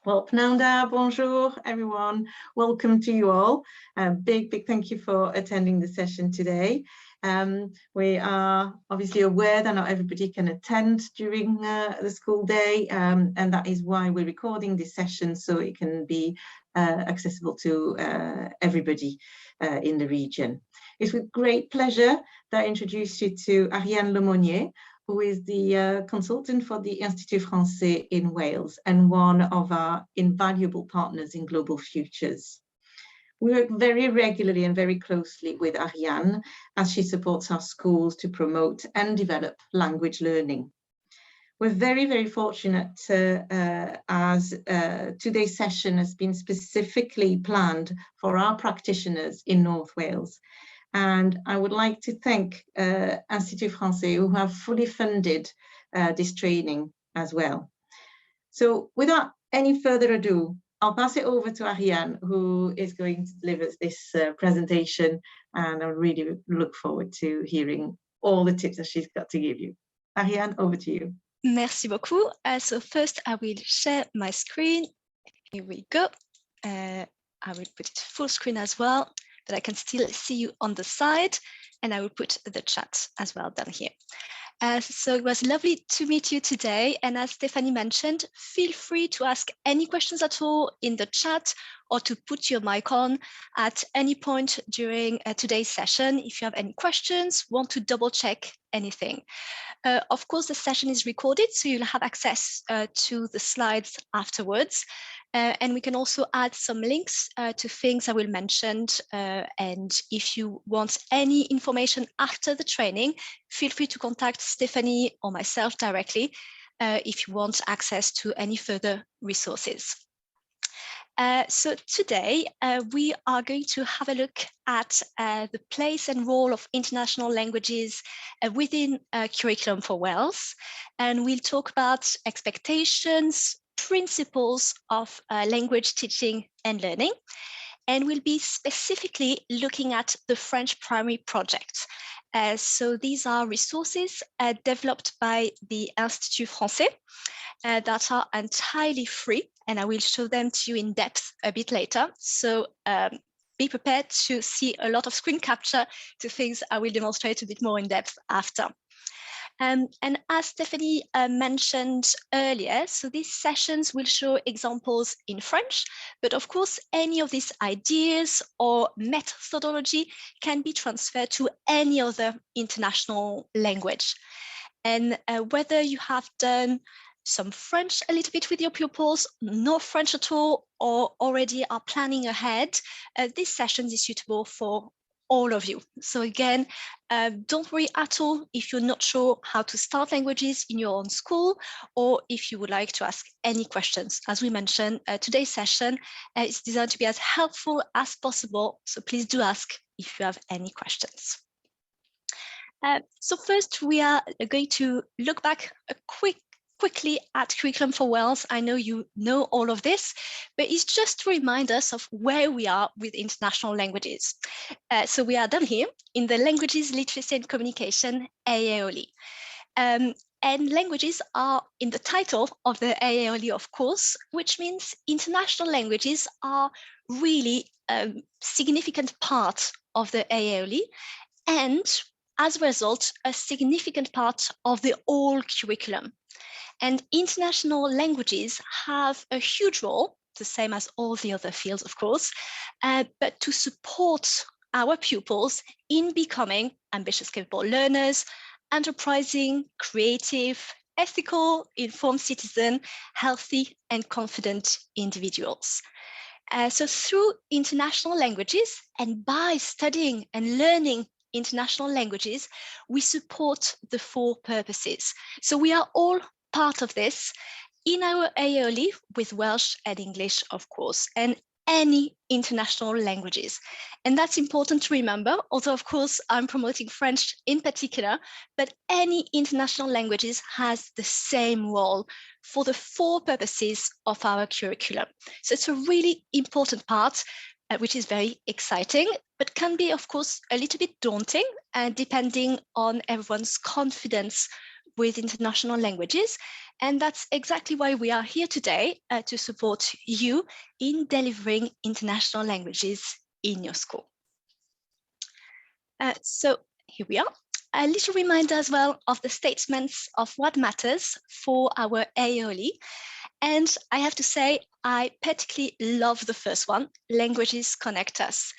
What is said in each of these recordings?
Well, Pnaunda, bonjour, everyone. Welcome to you all. Big thank you for attending the session today. We are obviously aware that not everybody can attend during the school day, and that is why we're recording this session so it can be accessible to everybody in the region. It's with great pleasure that I introduce you to Ariane Lemonnier, who is the consultant for the Institut Francais in Wales and one of our invaluable partners in Global Futures. We work very regularly and very closely with Ariane as she supports our schools to promote and develop language learning. We're very fortunate as today's session has been specifically planned for our practitioners in North Wales. And I would like to thank Institut Francais, who have fully funded this training as well. So without any further ado, I'll pass it over to Ariane, who is going to deliver this presentation, and I really look forward to hearing all the tips that she's got to give you. Ariane, over to you. Merci beaucoup. So first I will share my screen. Here we go. I will put it full screen as well, but I can still see you on the side, and I will put the chat as well down here. So it was lovely to meet you today, and as Stephanie mentioned, feel free to ask any questions at all in the chat or to put your mic on at any point during today's session if you have any questions, want to double check anything. Of course, the session is recorded, so you'll have access to the slides afterwards. And we can also add some links to things I will mention. And if you want any information after the training, feel free to contact Stephanie or myself directly if you want access to any further resources. So today we are going to have a look at the place and role of international languages within curriculum for Wales, and we'll talk about expectations, principles of language teaching and learning, and we'll be specifically looking at the French primary project. So these are resources developed by the Institut Français that are entirely free, and I will show them to you in depth a bit later. So be prepared to see a lot of screen capture to things I will demonstrate a bit more in depth after. And as Stephanie mentioned earlier, so these sessions will show examples in French, but of course, any of these ideas or methodology can be transferred to any other international language. And whether you have done some French a little bit with your pupils, no French at all, or already are planning ahead, this session is suitable for all of you. So again, don't worry at all if you're not sure how to start languages in your own school, or if you would like to ask any questions. As we mentioned, today's session is designed to be as helpful as possible, so please do ask if you have any questions. So first, we are going to look back quickly at Curriculum for Wales. I know you know all of this, but it's just to remind us of where we are with international languages. So we are down here in the Languages, Literacy and Communication AAOLI. And languages are in the title of the AAOLI, of course, which means international languages are really a significant part of the AAOLI, and as a result, a significant part of the whole curriculum. And international languages have a huge role, the same as all the other fields, of course, but to support our pupils in becoming ambitious, capable learners, enterprising, creative, ethical, informed citizen, healthy and confident individuals. So through international languages and by studying and learning international languages, we support the four purposes. So we are all part of this in our AAOLI with Welsh and English, of course, and any international languages. And that's important to remember, although of course I'm promoting French in particular, but any international languages has the same role for the four purposes of our curriculum. So it's a really important part, which is very exciting, but can be, of course, a little bit daunting, depending on everyone's confidence with international languages. And that's exactly why we are here today, to support you in delivering international languages in your school. So here we are. A little reminder as well of the statements of what matters for our AOLE. And I have to say, I particularly love the first one, languages connect us.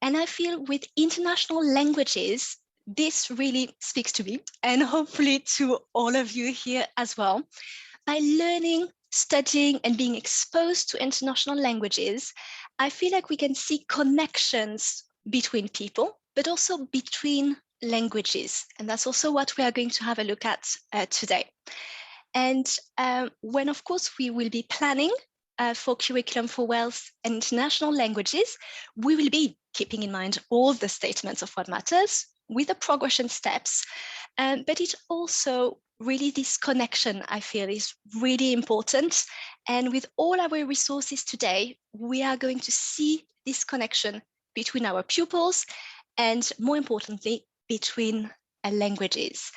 And I feel with international languages, this really speaks to me and hopefully to all of you here as well. By learning, studying, and being exposed to international languages, I feel like we can see connections between people, but also between languages. And that's also what we are going to have a look at today. And when, of course, we will be planning for Curriculum for Wales and International Languages, we will be keeping in mind all the statements of what matters with the progression steps. But it also really, this connection, I feel, is really important. And with all our resources today, we are going to see this connection between our pupils and, more importantly, between languages.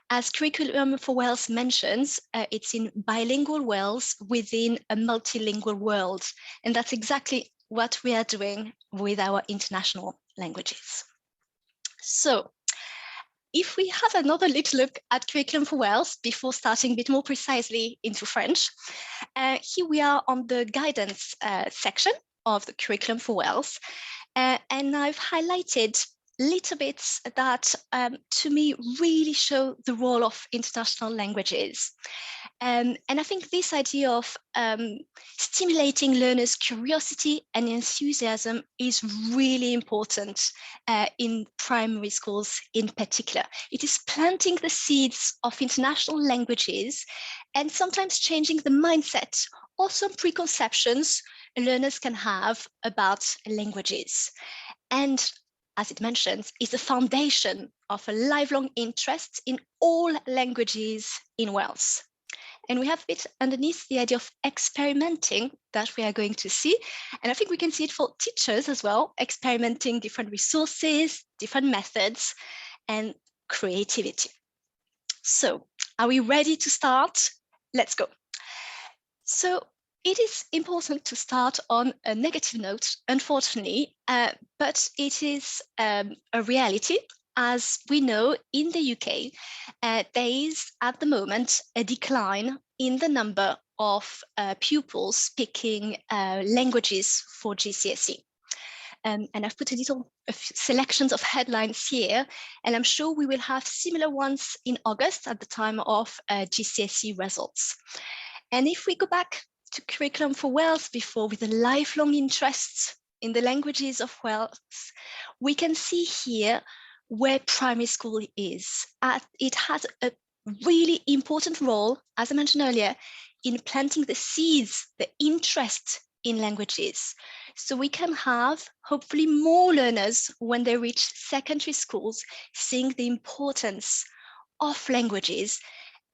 As Curriculum for Wales mentions, it's in bilingual Wales within a multilingual world. And that's exactly what we are doing with our international languages. So if we have another little look at Curriculum for Wales before starting a bit more precisely into French, here we are on the guidance section of the Curriculum for Wales. And I've highlighted little bits that to me really show the role of international languages. And I think this idea of stimulating learners' curiosity and enthusiasm is really important in primary schools in particular. It is planting the seeds of international languages and sometimes changing the mindset or some preconceptions learners can have about languages. And as it mentions, is the foundation of a lifelong interest in all languages in Wales. And we have a bit underneath the idea of experimenting that we are going to see. And I think we can see it for teachers as well, experimenting different resources, different methods, and creativity. So are we ready to start? Let's go. So it is important to start on a negative note, unfortunately, but it is a reality. As we know, in the UK, there is at the moment a decline in the number of pupils speaking languages for GCSE. And I've put a selections of headlines here, and I'm sure we will have similar ones in August at the time of GCSE results. And if we go back to Curriculum for Wales before, with a lifelong interest in the languages of Wales, we can see here where primary school is. It has a really important role, as I mentioned earlier, in planting the seeds, the interest in languages. So we can have hopefully more learners when they reach secondary schools, seeing the importance of languages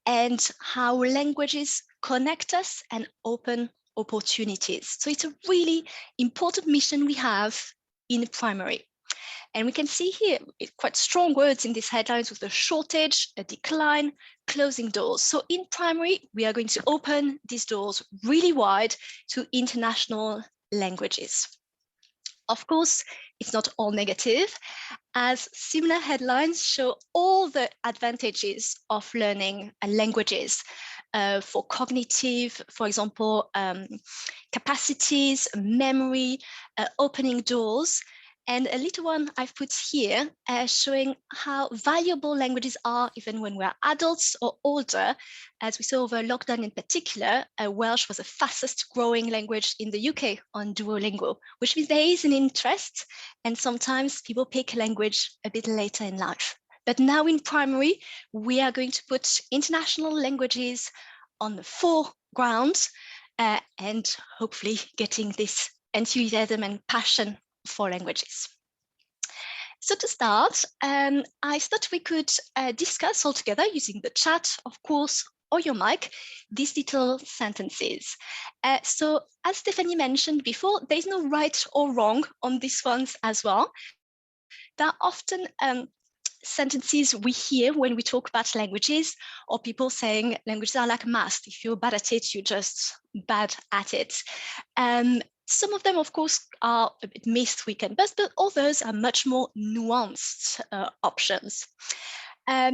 and how languages connect us and open opportunities. So it's a really important mission we have in primary. And we can see here quite strong words in these headlines with a shortage, a decline, closing doors. So in primary, we are going to open these doors really wide to international languages. Of course, it's not all negative, as similar headlines show all the advantages of learning languages for cognitive, for example, capacities, memory, opening doors. And a little one I've put here showing how valuable languages are even when we are adults or older. As we saw over lockdown in particular, Welsh was the fastest growing language in the UK on Duolingo, which means there is an interest, and sometimes people pick a language a bit later in life. But now in primary, we are going to put international languages on the foreground and hopefully getting this enthusiasm and passion for languages. So to start, I thought we could discuss all together using the chat, of course, or your mic, these little sentences. So as Stephanie mentioned before, there's no right or wrong on these ones as well. There are often sentences we hear when we talk about languages, or people saying languages are like math. If you're bad at it, you're just bad at it. Some of them, of course, are a bit myth we can bust, but others are much more nuanced options.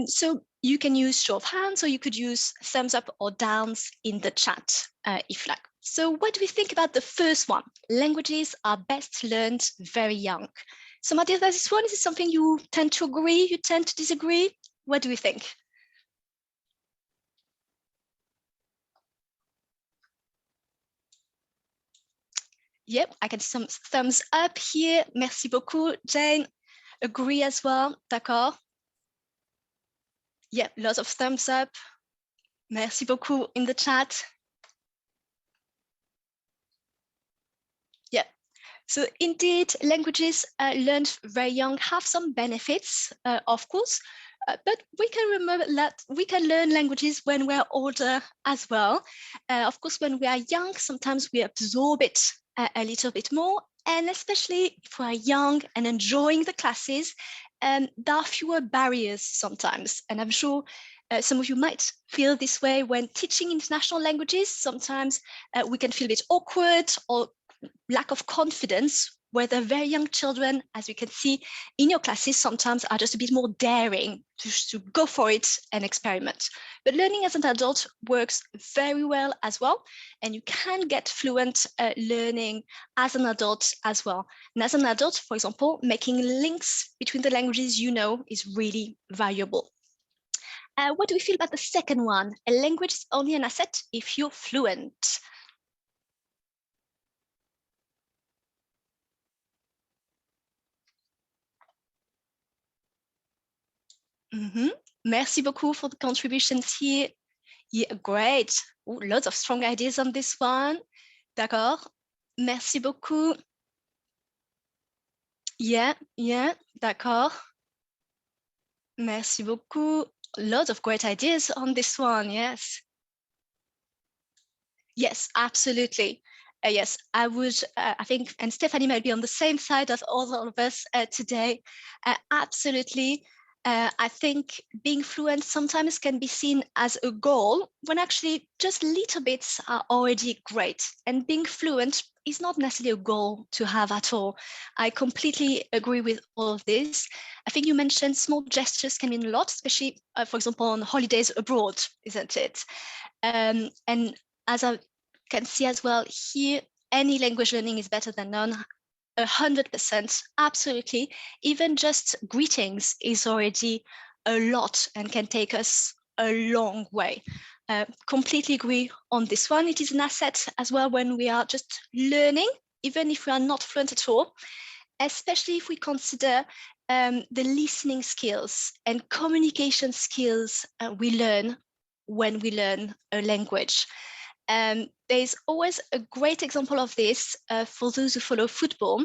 So you can use show of hands, or you could use thumbs up or downs in the chat if you like. So what do we think about the first one? Languages are best learned very young. Some ideas about this one? Is it something you tend to agree? You tend to disagree? What do we think? Yep, I can see some thumbs up here. Merci beaucoup, Jane. Agree as well, d'accord. Yep, lots of thumbs up. Merci beaucoup in the chat. Yeah, so indeed, languages learned very young have some benefits, of course, but we can remember that we can learn languages when we're older as well. Of course, when we are young, sometimes we absorb it a little bit more, and especially if we're young and enjoying the classes, there are fewer barriers sometimes. And I'm sure some of you might feel this way when teaching international languages. Sometimes we can feel a bit awkward or lack of confidence, where the very young children, as you can see in your classes, sometimes are just a bit more daring to go for it and experiment. But learning as an adult works very well as well, and you can get fluent learning as an adult as well. And as an adult, for example, making links between the languages you know is really valuable. What do we feel about the second one? A language is only an asset if you're fluent. Merci beaucoup for the contributions here. Yeah, great. Ooh, lots of strong ideas on this one. D'accord. Merci beaucoup. Yeah, d'accord. Merci beaucoup. Lots of great ideas on this one, yes. Yes, absolutely. Yes, I would, I think, and Stephanie might be on the same side as all of us today. Absolutely. I think being fluent sometimes can be seen as a goal when actually just little bits are already great. And being fluent is not necessarily a goal to have at all. I completely agree with all of this. I think you mentioned small gestures can mean a lot, especially, for example, on holidays abroad, isn't it? And as I can see as well here, any language learning is better than none. 100%, absolutely. Even just greetings is already a lot and can take us a long way. Completely agree on this one. It is an asset as well when we are just learning, even if we are not fluent at all, especially if we consider the listening skills and communication skills we learn when we learn a language. There's always a great example of this for those who follow football,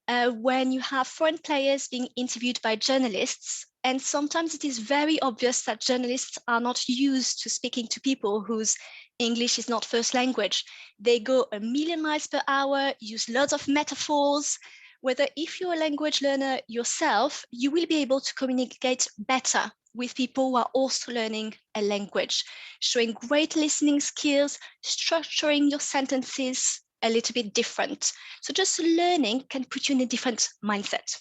when you have foreign players being interviewed by journalists, and sometimes it is very obvious that journalists are not used to speaking to people whose English is not first language. They go a million miles per hour, use lots of metaphors. Whether if you're a language learner yourself, you will be able to communicate better with people who are also learning a language, showing great listening skills, structuring your sentences a little bit different. So just learning can put you in a different mindset.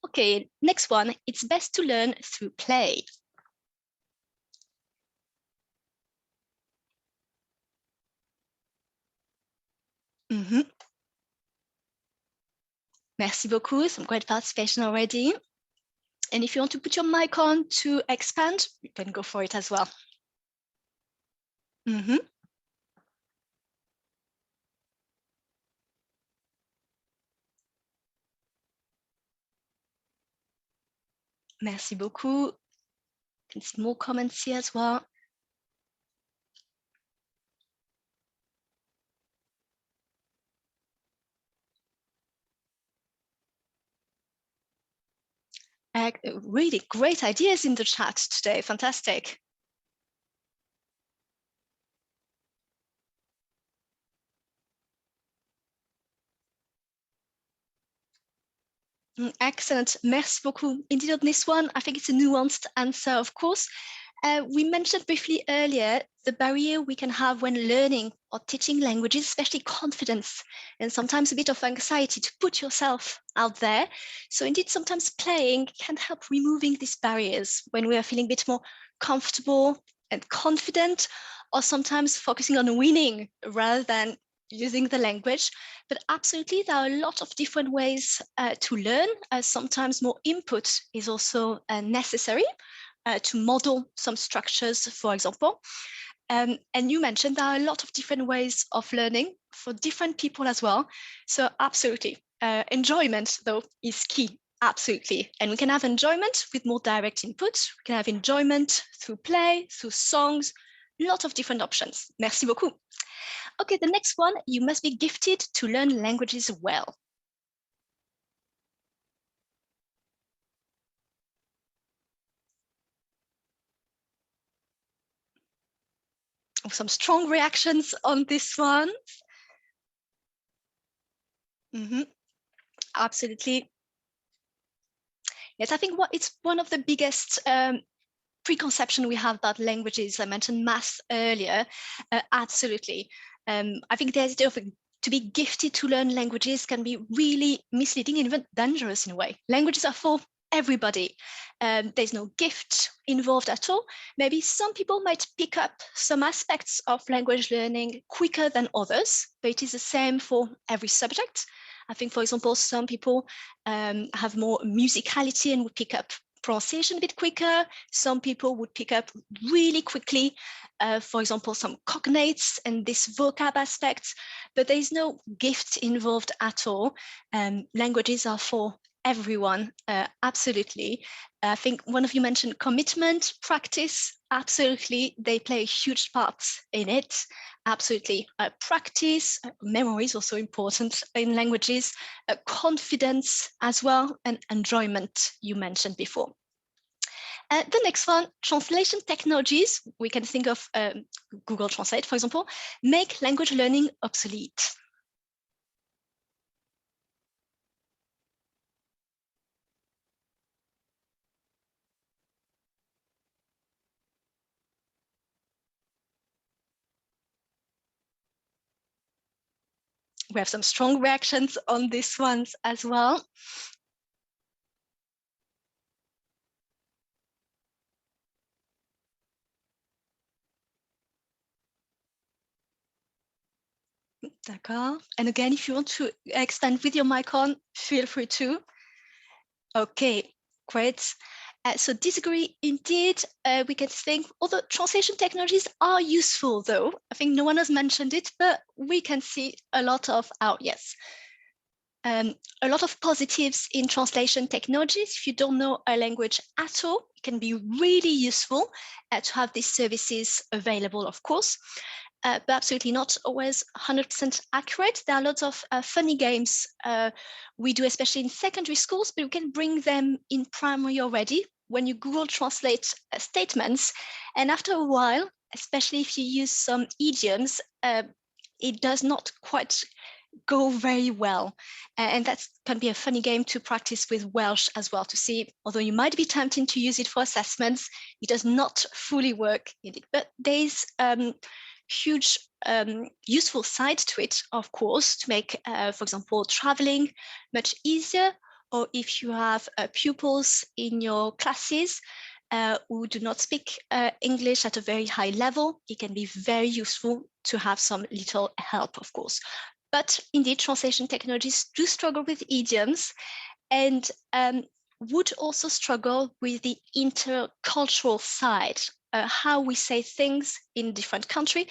Okay, next one, it's best to learn through play. Merci beaucoup, some great participation already. And if you want to put your mic on to expand, you can go for it as well. Merci beaucoup. You can see more comments here as well. Really great ideas in the chat today. Fantastic. Excellent. Merci beaucoup. Indeed, on this one, I think it's a nuanced answer, of course. We mentioned briefly earlier the barrier we can have when learning or teaching languages, especially confidence, and sometimes a bit of anxiety to put yourself out there. So indeed, sometimes playing can help removing these barriers when we are feeling a bit more comfortable and confident, or sometimes focusing on winning rather than using the language. But absolutely, there are a lot of different ways to learn. Sometimes more input is also necessary to model some structures, for example. And you mentioned there are a lot of different ways of learning for different people as well. So absolutely, enjoyment though is key. Absolutely. And we can have enjoyment with more direct input. We can have enjoyment through play, through songs, lots of different options. Merci beaucoup. Okay, the next one, you must be gifted to learn languages well. Some strong reactions on this one. Absolutely. Yes, I think it's one of the biggest preconception we have about languages. I mentioned math earlier. Absolutely. I think there's to be gifted to learn languages can be really misleading and even dangerous in a way. Languages are for everybody. There's no gift involved at all. Maybe some people might pick up some aspects of language learning quicker than others, but it is the same for every subject. I think, for example, some people have more musicality and would pick up pronunciation a bit quicker. Some people would pick up really quickly, for example, some cognates and this vocab aspect, but there is no gift involved at all. Languages are for everyone, absolutely. I think one of you mentioned commitment, practice, absolutely. They play a huge part in it, absolutely. Practice, memory is also important in languages, confidence as well, and enjoyment you mentioned before. The next one, translation technologies, we can think of Google Translate, for example, make language learning obsolete. We have some strong reactions on these ones as well. D'accord. And again, if you want to expand with your mic on, feel free to. Okay, great. So disagree indeed. We can think, although translation technologies are useful though, I think no one has mentioned it, but we can see a lot of, a lot of positives in translation technologies. If you don't know a language at all, it can be really useful to have these services available, of course. But absolutely not always 100% accurate. There are lots of funny games we do, especially in secondary schools, but we can bring them in primary already when you Google Translate statements. And after a while, especially if you use some idioms, it does not quite go very well. And that can be a funny game to practice with Welsh as well, to see, although you might be tempted to use it for assessments, it does not fully work in it. But there's huge useful side to it, of course, to make, for example, traveling much easier, or if you have pupils in your classes who do not speak English at a very high level, it can be very useful to have some little help, of course. But indeed, translation technologies do struggle with idioms and would also struggle with the intercultural side, how we say things in different countries.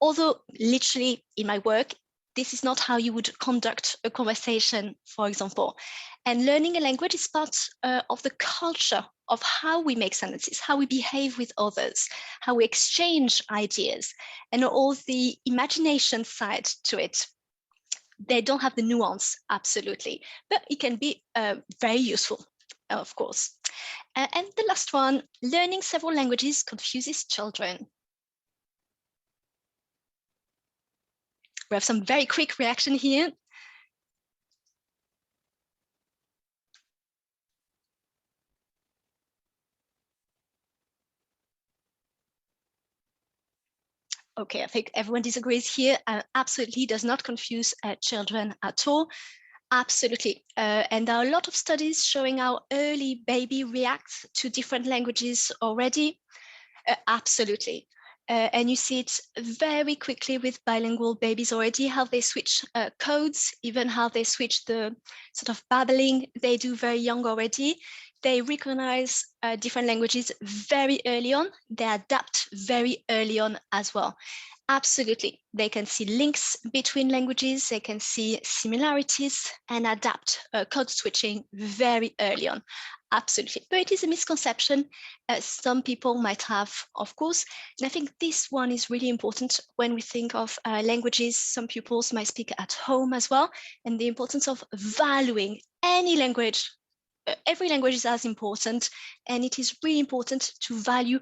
Although literally in my work, this is not how you would conduct a conversation, for example. And learning a language is part of the culture of how we make sentences, how we behave with others, how we exchange ideas, and all the imagination side to it. They don't have the nuance, absolutely, but it can be very useful, of course. And the last one, learning several languages confuses children. We have some very quick reaction here. Okay, I think everyone disagrees here. Absolutely does not confuse children at all. Absolutely. And there are a lot of studies showing how early baby reacts to different languages already. Absolutely. And you see it very quickly with bilingual babies already, how they switch codes, even how they switch the sort of babbling they do very young already. They recognize different languages very early on. They adapt very early on as well. Absolutely. They can see links between languages, they can see similarities and adapt code switching very early on. Absolutely. But it is a misconception some people might have, of course. And I think this one is really important when we think of languages. Some pupils might speak at home as well, and the importance of valuing any language. Every language is as important, and it is really important to value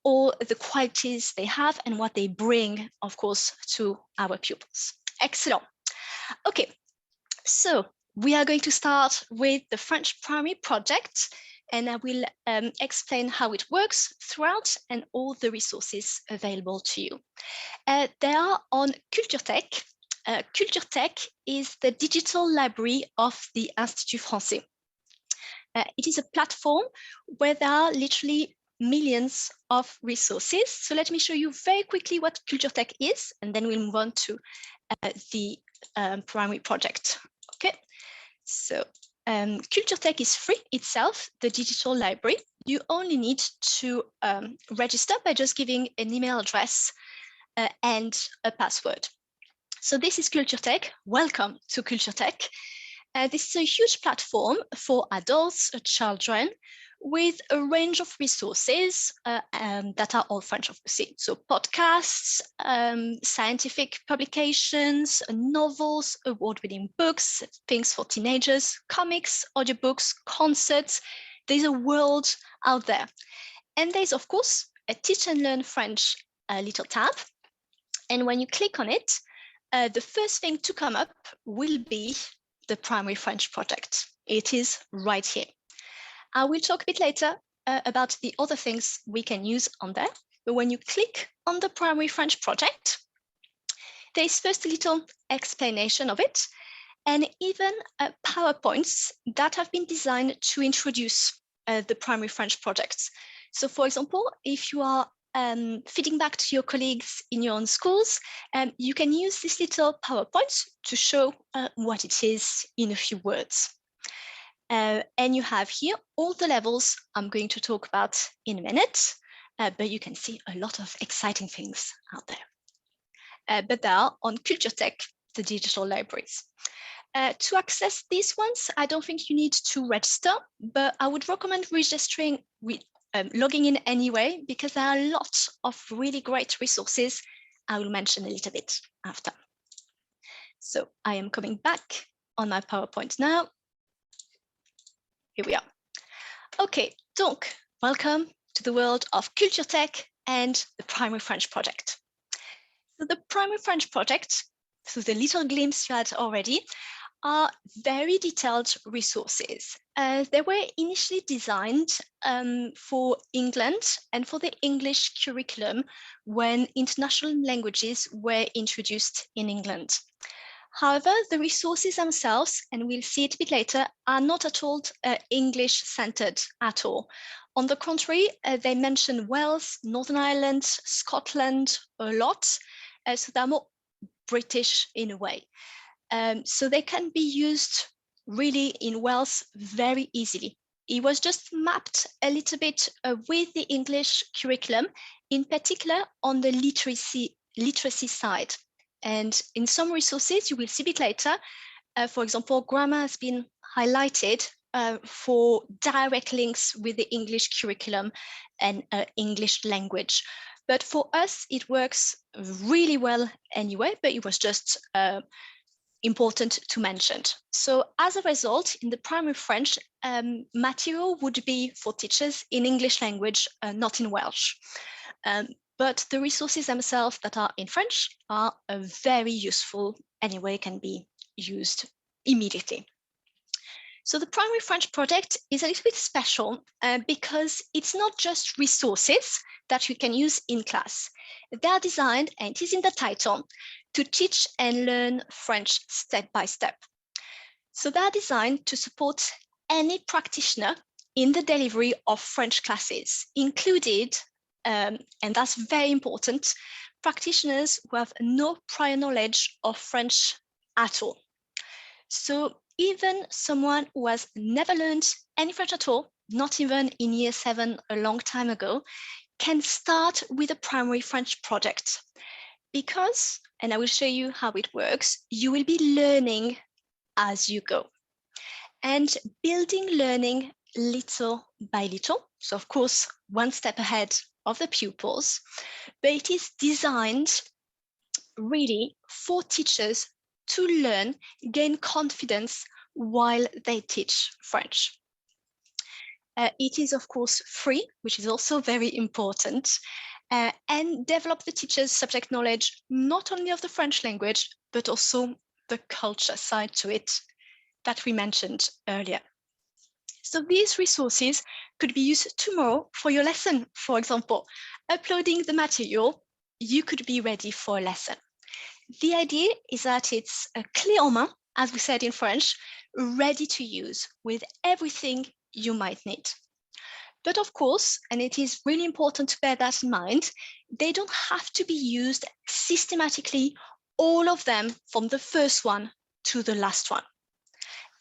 all the qualities they have and what they bring, of course, to our pupils. Excellent. Okay, so we are going to start with the French primary project, and I will explain how it works throughout and all the resources available to you. They are on CultureTech. CultureTech is the digital library of the Institut Français. It is a platform where there are literally millions of resources. So let me show you very quickly what CultureTech is, and then we'll move on to the primary project. Okay, so CultureTech is free itself, the digital library. You only need to register by just giving an email address and a password. So this is CultureTech. Welcome to CultureTech. This is a huge platform for adults, children, with a range of resources that are all French, obviously. So podcasts, scientific publications, novels, award-winning books, things for teenagers, comics, audiobooks, concerts. There's a world out there. And there's, of course, a Teach and Learn French little tab. And when you click on it, the first thing to come up will be the primary French project. It is right here. I will talk a bit later about the other things we can use on there. But when you click on the primary French project, there is first a little explanation of it, and even PowerPoints that have been designed to introduce the primary French projects. So for example, if you are feeding back to your colleagues in your own schools, you can use this little PowerPoint to show what it is in a few words. And you have here all the levels I'm going to talk about in a minute, but you can see a lot of exciting things out there. But they are on CultureTech, the digital libraries. To access these ones, I don't think you need to register, but I would recommend registering with logging in anyway, because there are lots of really great resources I will mention a little bit after. So I am coming back on my PowerPoint now. Here we are. Okay, donc, welcome to the world of CultureTech and the primary French project. So the primary French project, so the little glimpse you had already, are very detailed resources. They were initially designed for England and for the English curriculum when international languages were introduced in England. However, the resources themselves, and we'll see it a bit later, are not at all English-centered at all. On the contrary, they mention Wales, Northern Ireland, Scotland a lot, so they're more British in a way. So they can be used really in Wales very easily. It was just mapped a little bit with the English curriculum, in particular on the literacy side. And in some resources, you will see a bit later, for example, grammar has been highlighted for direct links with the English curriculum and English language. But for us, it works really well anyway, but it was just important to mention. So as a result, in the primary French, material would be for teachers in English language, not in Welsh. But the resources themselves that are in French are very useful anyway, can be used immediately. So the primary French project is a little bit special because it's not just resources that you can use in class. They are designed, and it is in the title, to teach and learn French step by step. So they are designed to support any practitioner in the delivery of French classes, included, and that's very important, practitioners who have no prior knowledge of French at all. So even someone who has never learned any French at all, not even in year 7 a long time ago, can start with a primary French project. Because, and I will show you how it works, you will be learning as you go and building learning little by little. So of course, one step ahead of the pupils, but it is designed really for teachers to learn, gain confidence while they teach French. It is, of course, free, which is also very important, and develop the teacher's subject knowledge, not only of the French language, but also the culture side to it that we mentioned earlier. So these resources could be used tomorrow for your lesson. For example, uploading the material, you could be ready for a lesson. The idea is that it's a clé en main, as we said in French, ready to use with everything you might need. But of course, and it is really important to bear that in mind, they don't have to be used systematically, all of them from the first one to the last one.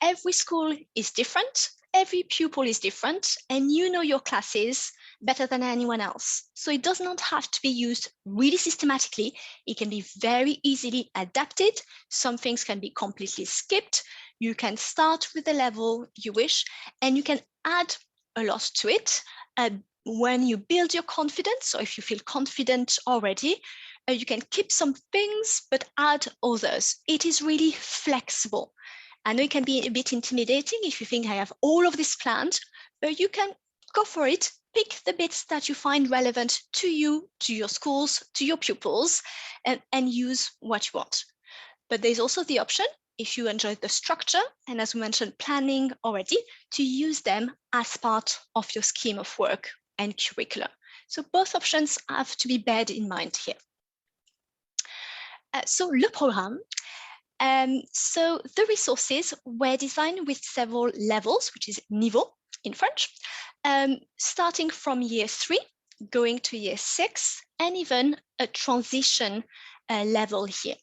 Every school is different, every pupil is different, and you know your classes better than anyone else. So it does not have to be used really systematically. It can be very easily adapted. Some things can be completely skipped. You can start with the level you wish, and you can add a lot to it. When you build your confidence, so if you feel confident already, you can keep some things, but add others. It is really flexible. I know it can be a bit intimidating if you think I have all of this planned, but you can go for it. Pick the bits that you find relevant to you, to your schools, to your pupils, and use what you want. But there's also the option, if you enjoy the structure, and as we mentioned, planning already, to use them as part of your scheme of work and curriculum. So both options have to be borne in mind here. So le programme. So the resources were designed with several levels, which is niveau in French, starting from year 3, going to year 6, and even a transition level here.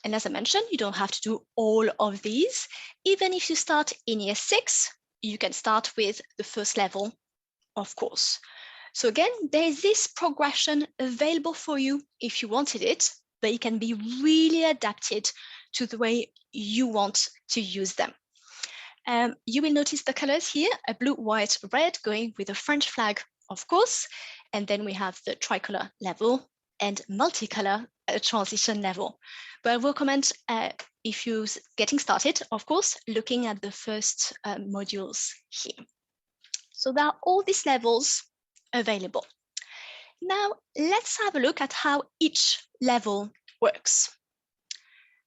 And as I mentioned, you don't have to do all of these. Even if you start in year 6, you can start with the first level, of course. So again, there's this progression available for you if you wanted it, but it can be really adapted to the way you want to use them. You will notice the colors here, a blue, white, red, going with the French flag, of course. And then we have the tricolor level and multicolor transition level. But I will recommend, if you're getting started, of course, looking at the first modules here. So there are all these levels available. Now, let's have a look at how each level works.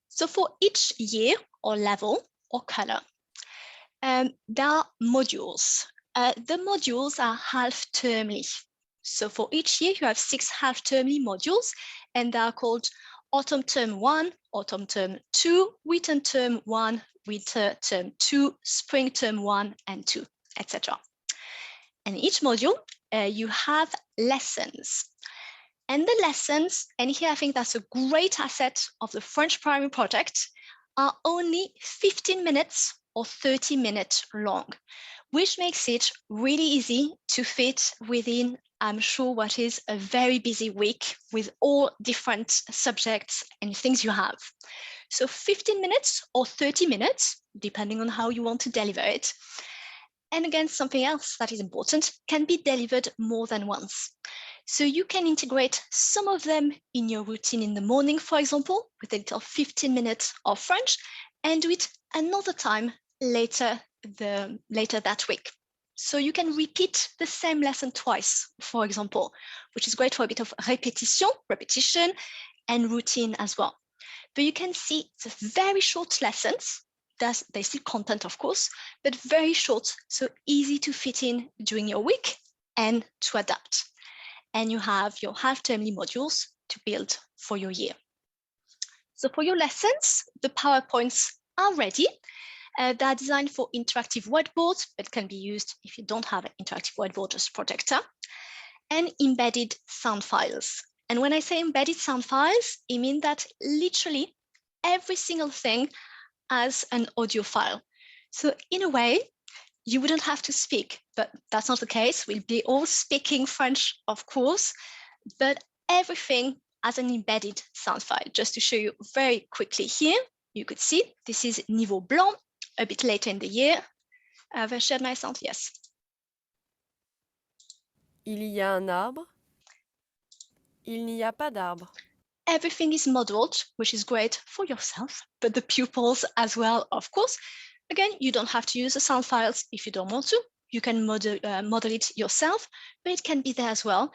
So for each year or level or color, there are modules. The modules are half-termly. So for each year, you have 6 half-termly modules, and they are called autumn term 1, autumn term 2, winter term 1, winter term 2, spring term 1 and 2, etc. And each module, you have lessons. And the lessons, and here I think that's a great asset of the French primary project, are only 15 minutes or 30 minutes long, which makes it really easy to fit within, I'm sure, what is a very busy week with all different subjects and things you have. So 15 minutes or 30 minutes, depending on how you want to deliver it. And again, something else that is important, can be delivered more than once. So you can integrate some of them in your routine in the morning, for example, with a little 15 minutes of French, and do it another time later that week. So you can repeat the same lesson twice, for example, which is great for a bit of repetition and routine as well. But you can see it's very short lessons there's still content, of course, but very short, so easy to fit in during your week and to adapt. And you have your half-termly modules to build for your year. So for your lessons, the PowerPoints are ready. They're designed for interactive whiteboards, but can be used if you don't have an interactive whiteboard, just projector, and embedded sound files. And when I say embedded sound files, it means that literally every single thing has an audio file. So in a way, you wouldn't have to speak, but that's not the case. We'll be all speaking French, of course, but everything has an embedded sound file. Just to show you very quickly here, you could see this is Niveau Blanc, a bit later in the year. Have I shared my sound? Yes. Il y a un arbre. Il n'y a pas d'arbre. Everything is modeled, which is great for yourself, but the pupils as well, of course. Again, you don't have to use the sound files if you don't want to. You can model it yourself, but it can be there as well.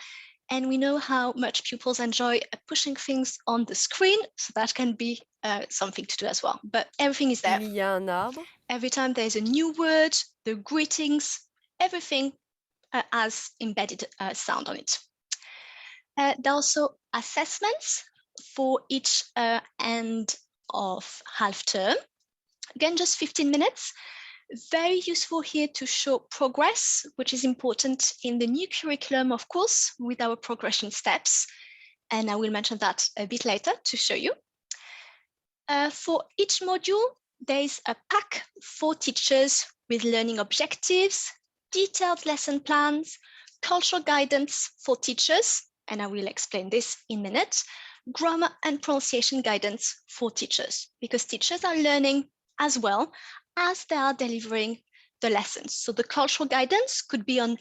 And we know how much pupils enjoy pushing things on the screen, so that can be something to do as well. But everything is there. Il y a un arbre. Every time there's a new word, the greetings, everything has embedded sound on it. There are also assessments for each end of half term. Again, just 15 minutes. Very useful here to show progress, which is important in the new curriculum, of course, with our progression steps. And I will mention that a bit later to show you. For each module, there is a pack for teachers with learning objectives, detailed lesson plans, cultural guidance for teachers, and I will explain this in a minute, grammar and pronunciation guidance for teachers, because teachers are learning as well as they are delivering the lessons. So the cultural guidance could be on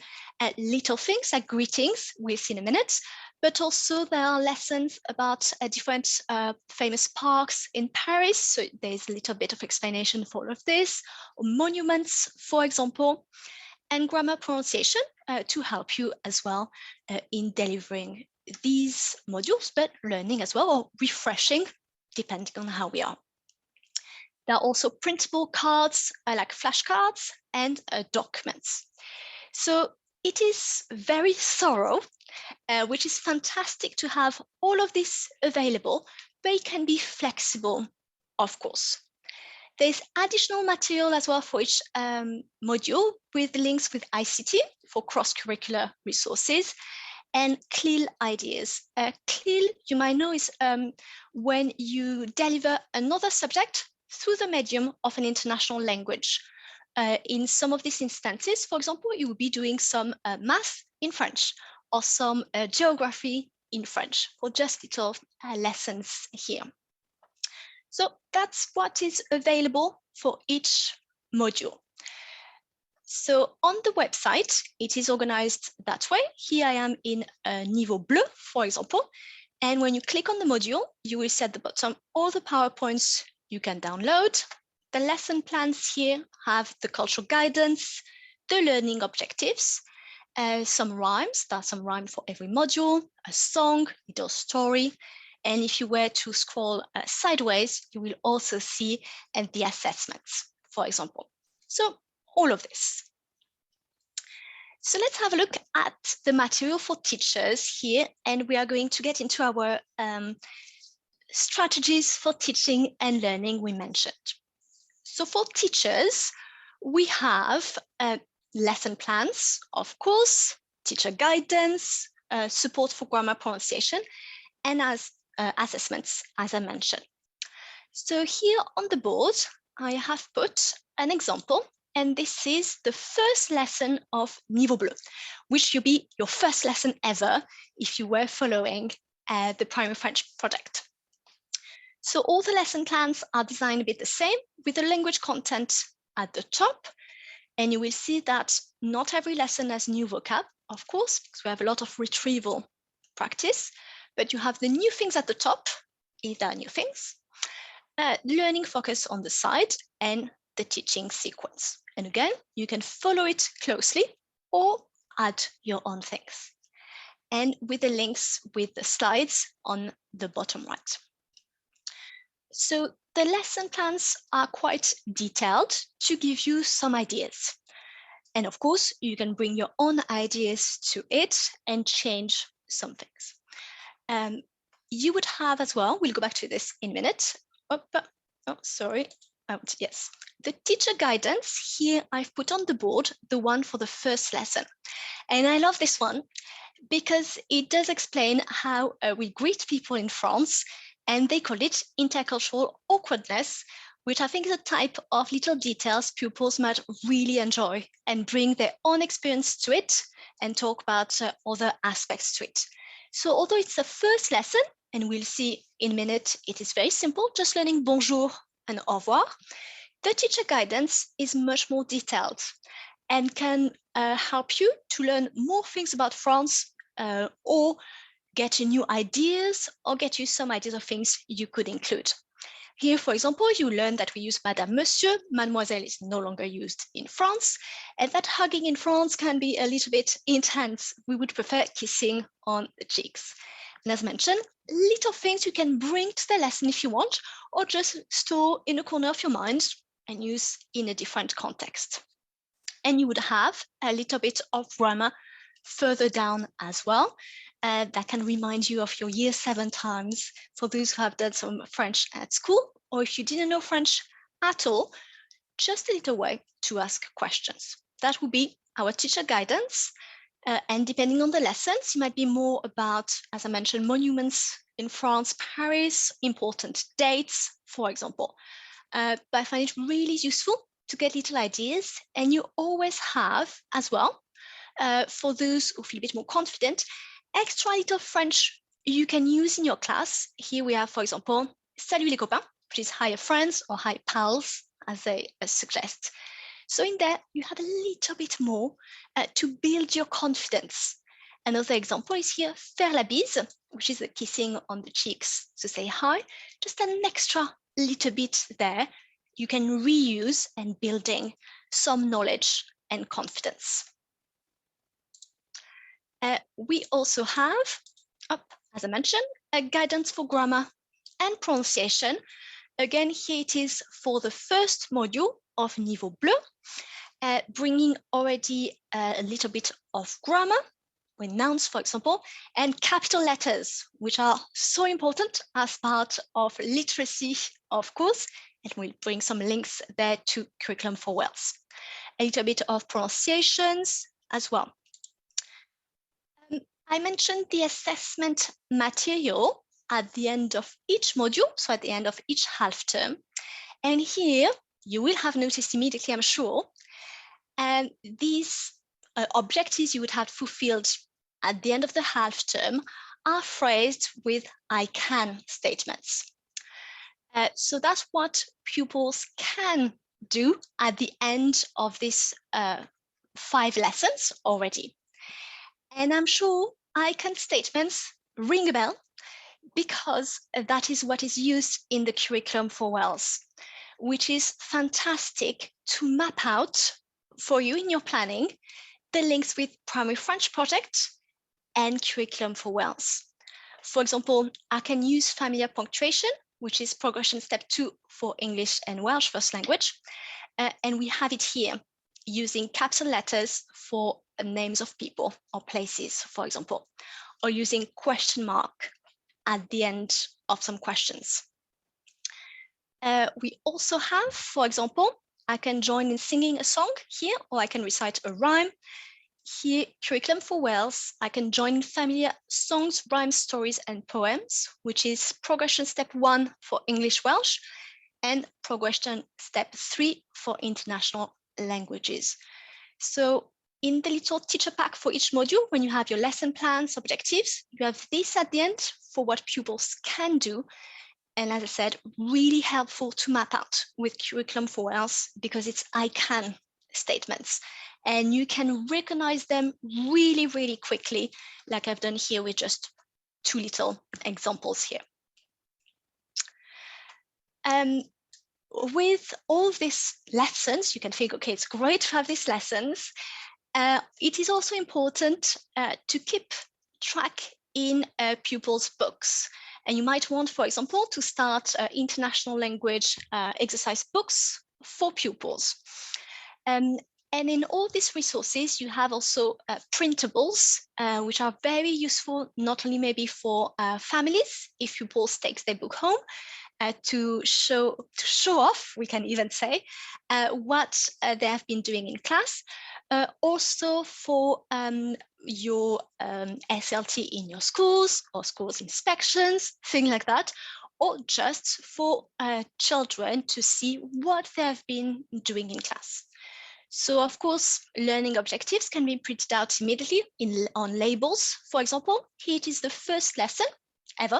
little things like greetings, we'll see in a minute, but also there are lessons about different famous parks in Paris. So there's a little bit of explanation for all of this, or monuments, for example, and grammar pronunciation to help you as well in delivering these modules, but learning as well, or refreshing, depending on how we are. There are also printable cards like flashcards and documents. So it is very thorough, which is fantastic to have all of this available, but it can be flexible, of course. There's additional material as well for each module with links with ICT for cross-curricular resources and CLIL ideas. CLIL, you might know, is when you deliver another subject through the medium of an international language. In some of these instances, for example, you will be doing some math in French or some geography in French, or just little lessons here. So that's what is available for each module. So on the website, it is organized that way. Here I am in Niveau Bleu, for example. And when you click on the module, you will see at the bottom all the PowerPoints you can download. The lesson plans here have the cultural guidance, the learning objectives, some rhymes. There are some rhymes for every module, a song, a little story. And if you were to scroll sideways, you will also see the assessments, for example. So all of this. So let's have a look at the material for teachers here, and we are going to get into our strategies for teaching and learning we mentioned. So for teachers, we have lesson plans, of course, teacher guidance, support for grammar pronunciation, and as assessments, as I mentioned. So here on the board, I have put an example, and this is the first lesson of Niveau Bleu, which will be your first lesson ever if you were following the Primary French project. So all the lesson plans are designed a bit the same, with the language content at the top. And you will see that not every lesson has new vocab, of course, because we have a lot of retrieval practice, but you have the new things at the top, if there are new things, learning focus on the side, and the teaching sequence. And again, you can follow it closely or add your own things. And with the links with the slides on the bottom right. So the lesson plans are quite detailed to give you some ideas. And of course, you can bring your own ideas to it and change some things. You would have as well, we'll go back to this in a minute. Yes, the teacher guidance here I've put on the board, the one for the first lesson. And I love this one because it does explain how we greet people in France, and they call it intercultural awkwardness, which I think is a type of little details pupils might really enjoy and bring their own experience to it and talk about other aspects to it. So although it's the first lesson, and we'll see in a minute, it is very simple, just learning bonjour and au revoir, the teacher guidance is much more detailed and can help you to learn more things about France or get you new ideas or get you some ideas of things you could include. Here, for example, you learn that we use Madame, Monsieur. Mademoiselle is no longer used in France, and that hugging in France can be a little bit intense. We would prefer kissing on the cheeks. And as mentioned, little things you can bring to the lesson if you want, or just store in a corner of your mind and use in a different context. And you would have a little bit of grammar further down as well. That can remind you of your year 7 times for those who have done some French at school, or if you didn't know French at all, just a little way to ask questions. That would be our teacher guidance. And depending on the lessons, it might be more about, as I mentioned, monuments in France, Paris, important dates, for example. But I find it really useful to get little ideas, and you always have as well, for those who feel a bit more confident, extra little French you can use in your class. Here we have, for example, Salut les copains, which is hi friends or hi pals, as they suggest. So in there, you have a little bit more to build your confidence. Another example is here, faire la bise, which is the kissing on the cheeks to say hi. Just an extra little bit there you can reuse and building some knowledge and confidence. We also have, as I mentioned, a guidance for grammar and pronunciation. Again, here it is for the first module of Niveau Bleu, bringing already a little bit of grammar with nouns, for example, and capital letters, which are so important as part of literacy, of course, and we'll bring some links there to Curriculum for Wales. A little bit of pronunciations as well. I mentioned the assessment material at the end of each module, so at the end of each half term. And here you will have noticed immediately, I'm sure, and these objectives you would have fulfilled at the end of the half term are phrased with I can statements. So that's what pupils can do at the end of these 5 lessons already. And I'm sure I can statements ring a bell because that is what is used in the Curriculum for Wales, which is fantastic to map out for you in your planning the links with Primary French Project and Curriculum for Wales. For example, I can use familiar punctuation, which is progression step 2 for English and Welsh first language. And we have it here using capital letters for names of people or places, for example, or using question mark at the end of some questions. We also have, for example, I can join in singing a song here, or I can recite a rhyme. Here, Curriculum for Wales, I can join in familiar songs, rhymes, stories, and poems, which is progression step 1 for English Welsh and progression step 3 for international languages. So in the little teacher pack for each module, when you have your lesson plans, objectives, you have this at the end for what pupils can do. And as I said, really helpful to map out with Curriculum for Wales because it's I can statements. And you can recognize them really, really quickly, like I've done here with just 2 little examples here. With all these lessons, you can think, okay, it's great to have these lessons. It is also important to keep track in pupils' books. And you might want, for example, to start international language exercise books for pupils. And in all these resources, you have also printables, which are very useful, not only maybe for families, if pupils take their book home, to show off, we can even say, what they have been doing in class. Also for your SLT in your schools or schools inspections, things like that, or just for children to see what they have been doing in class. So of course, learning objectives can be printed out immediately on labels. For example, here it is the first lesson ever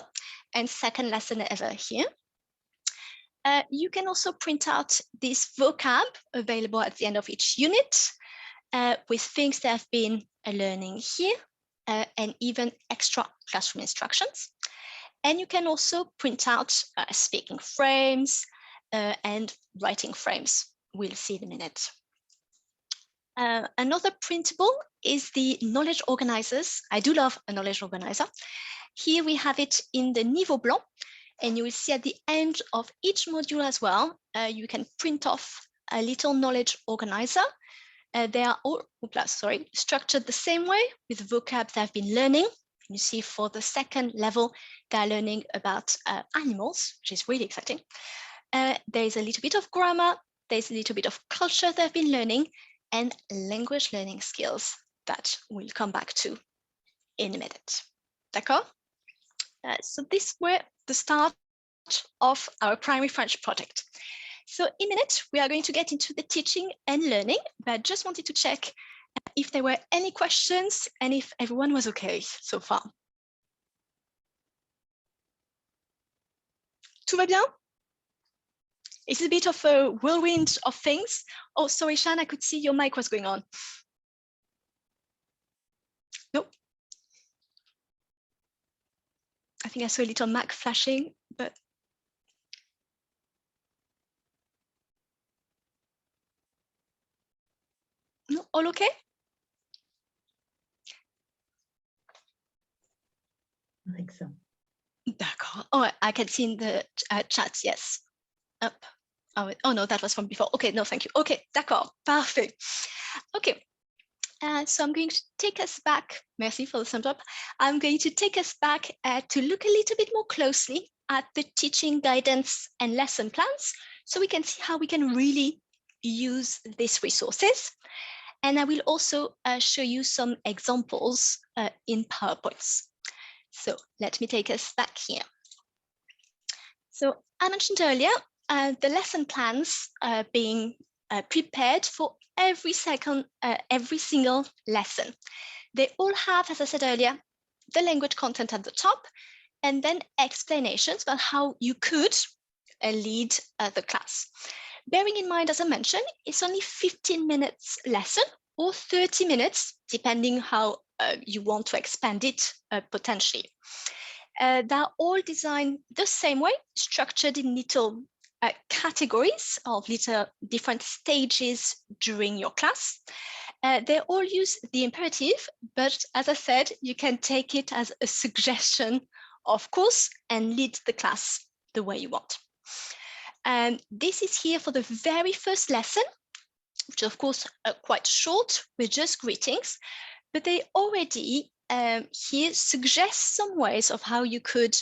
and second lesson ever here. You can also print out this vocab available at the end of each unit with things that have been learning here and even extra classroom instructions. And you can also print out speaking frames and writing frames. We'll see in a minute. Another printable is the knowledge organizers. I do love a knowledge organizer. Here we have it in the Niveau Blanc, and you will see at the end of each module as well, you can print off a little knowledge organizer. They are all structured the same way with vocab they've been learning. You see for the second level, they're learning about animals, which is really exciting. There's a little bit of grammar, there's a little bit of culture they've been learning, and language learning skills that we'll come back to in a minute. D'accord? So this were the start of our primary French project. So in a minute, we are going to get into the teaching and learning, but I just wanted to check if there were any questions and if everyone was okay so far. Tout va bien? It's a bit of a whirlwind of things. Oh, sorry, Shan, I could see your mic was going on. Nope. I think I saw a little Mac flashing, but no, all okay? I think so. D'accord. Oh, I can see in the chat, yes. Up. Oh no, that was from before. Okay, no, thank you. Okay, d'accord, parfait. Okay, so I'm going to take us back. Merci for the thumbs up. I'm going to take us back to look a little bit more closely at the teaching guidance and lesson plans, so we can see how we can really use these resources. And I will also show you some examples in PowerPoints. So let me take us back here. So I mentioned earlier, the lesson plans being prepared for every single lesson. They all have, as I said earlier, the language content at the top, and then explanations about how you could lead the class. Bearing in mind, as I mentioned, it's only 15 minutes lesson or 30 minutes, depending how you want to expand it potentially. They're all designed the same way, structured in little categories of little different stages during your class. They all use the imperative, but as I said, you can take it as a suggestion, of course, and lead the class the way you want. And this is here for the very first lesson, which of course are quite short with just greetings, but they already here suggest some ways of how you could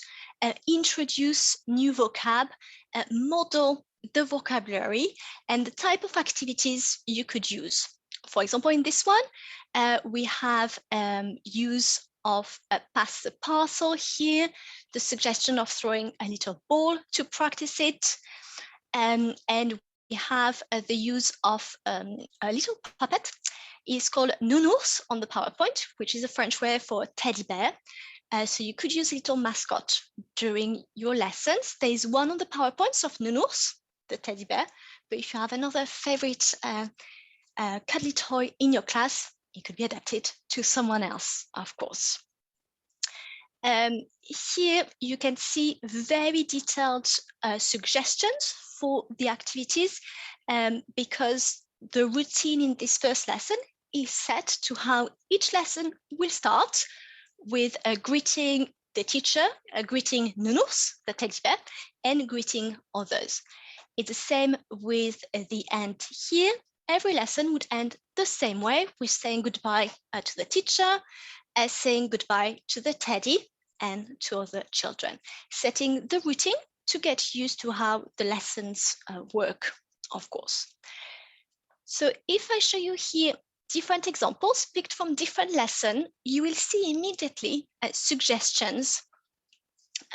introduce new vocab, model the vocabulary, and the type of activities you could use. For example, in this one, we have use of pass the parcel here, the suggestion of throwing a little ball to practice it, and we have the use of a little puppet. It's called nounours on the PowerPoint, which is a French word for teddy bear. So you could use a little mascot during your lessons. There is one on the PowerPoints of nounours, the teddy bear, but if you have another favorite cuddly toy in your class, it could be adapted to someone else, of course. Here you can see very detailed suggestions for the activities because the routine in this first lesson is set to how each lesson will start with a greeting the teacher greeting Nounours, the teddy bear, and greeting others. It's the same with the end here. Every lesson would end the same way, with saying goodbye to the teacher, saying goodbye to the teddy and to other children, setting the routine to get used to how the lessons work, of course. So if I show you here different examples picked from different lessons, you will see immediately suggestions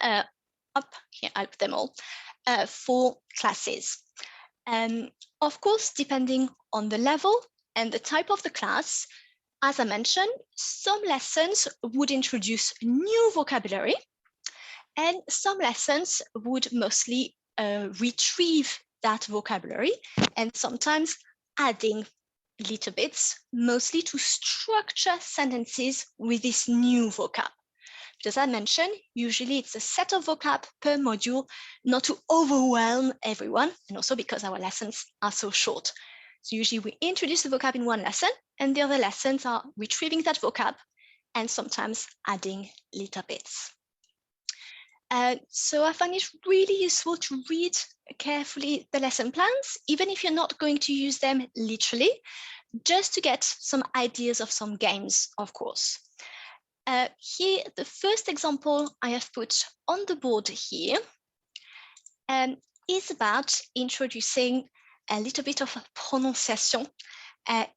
up here, I'll put them all, for classes. Of course, depending on the level and the type of the class, as I mentioned, some lessons would introduce new vocabulary, and some lessons would mostly retrieve that vocabulary, and sometimes adding little bits, mostly to structure sentences with this new vocab. But as I mentioned, usually it's a set of vocab per module, not to overwhelm everyone, and also because our lessons are so short. So usually we introduce the vocab in one lesson, and the other lessons are retrieving that vocab and sometimes adding little bits. So I find it really useful to read carefully the lesson plans, even if you're not going to use them literally, just to get some ideas of some games, of course. Here, the first example I have put on the board here is about introducing a little bit of pronunciation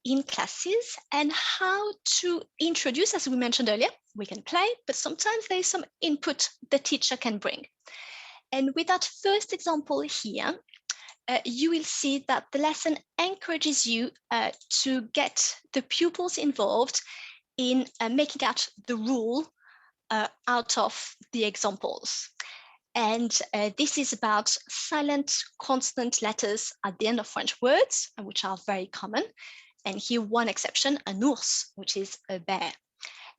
in classes, and how to introduce, as we mentioned earlier, we can play, but sometimes there is some input the teacher can bring. And with that first example here, you will see that the lesson encourages you to get the pupils involved in making out the rule out of the examples. And this is about silent consonant letters at the end of French words, which are very common. And here, one exception, an ours, which is a bear.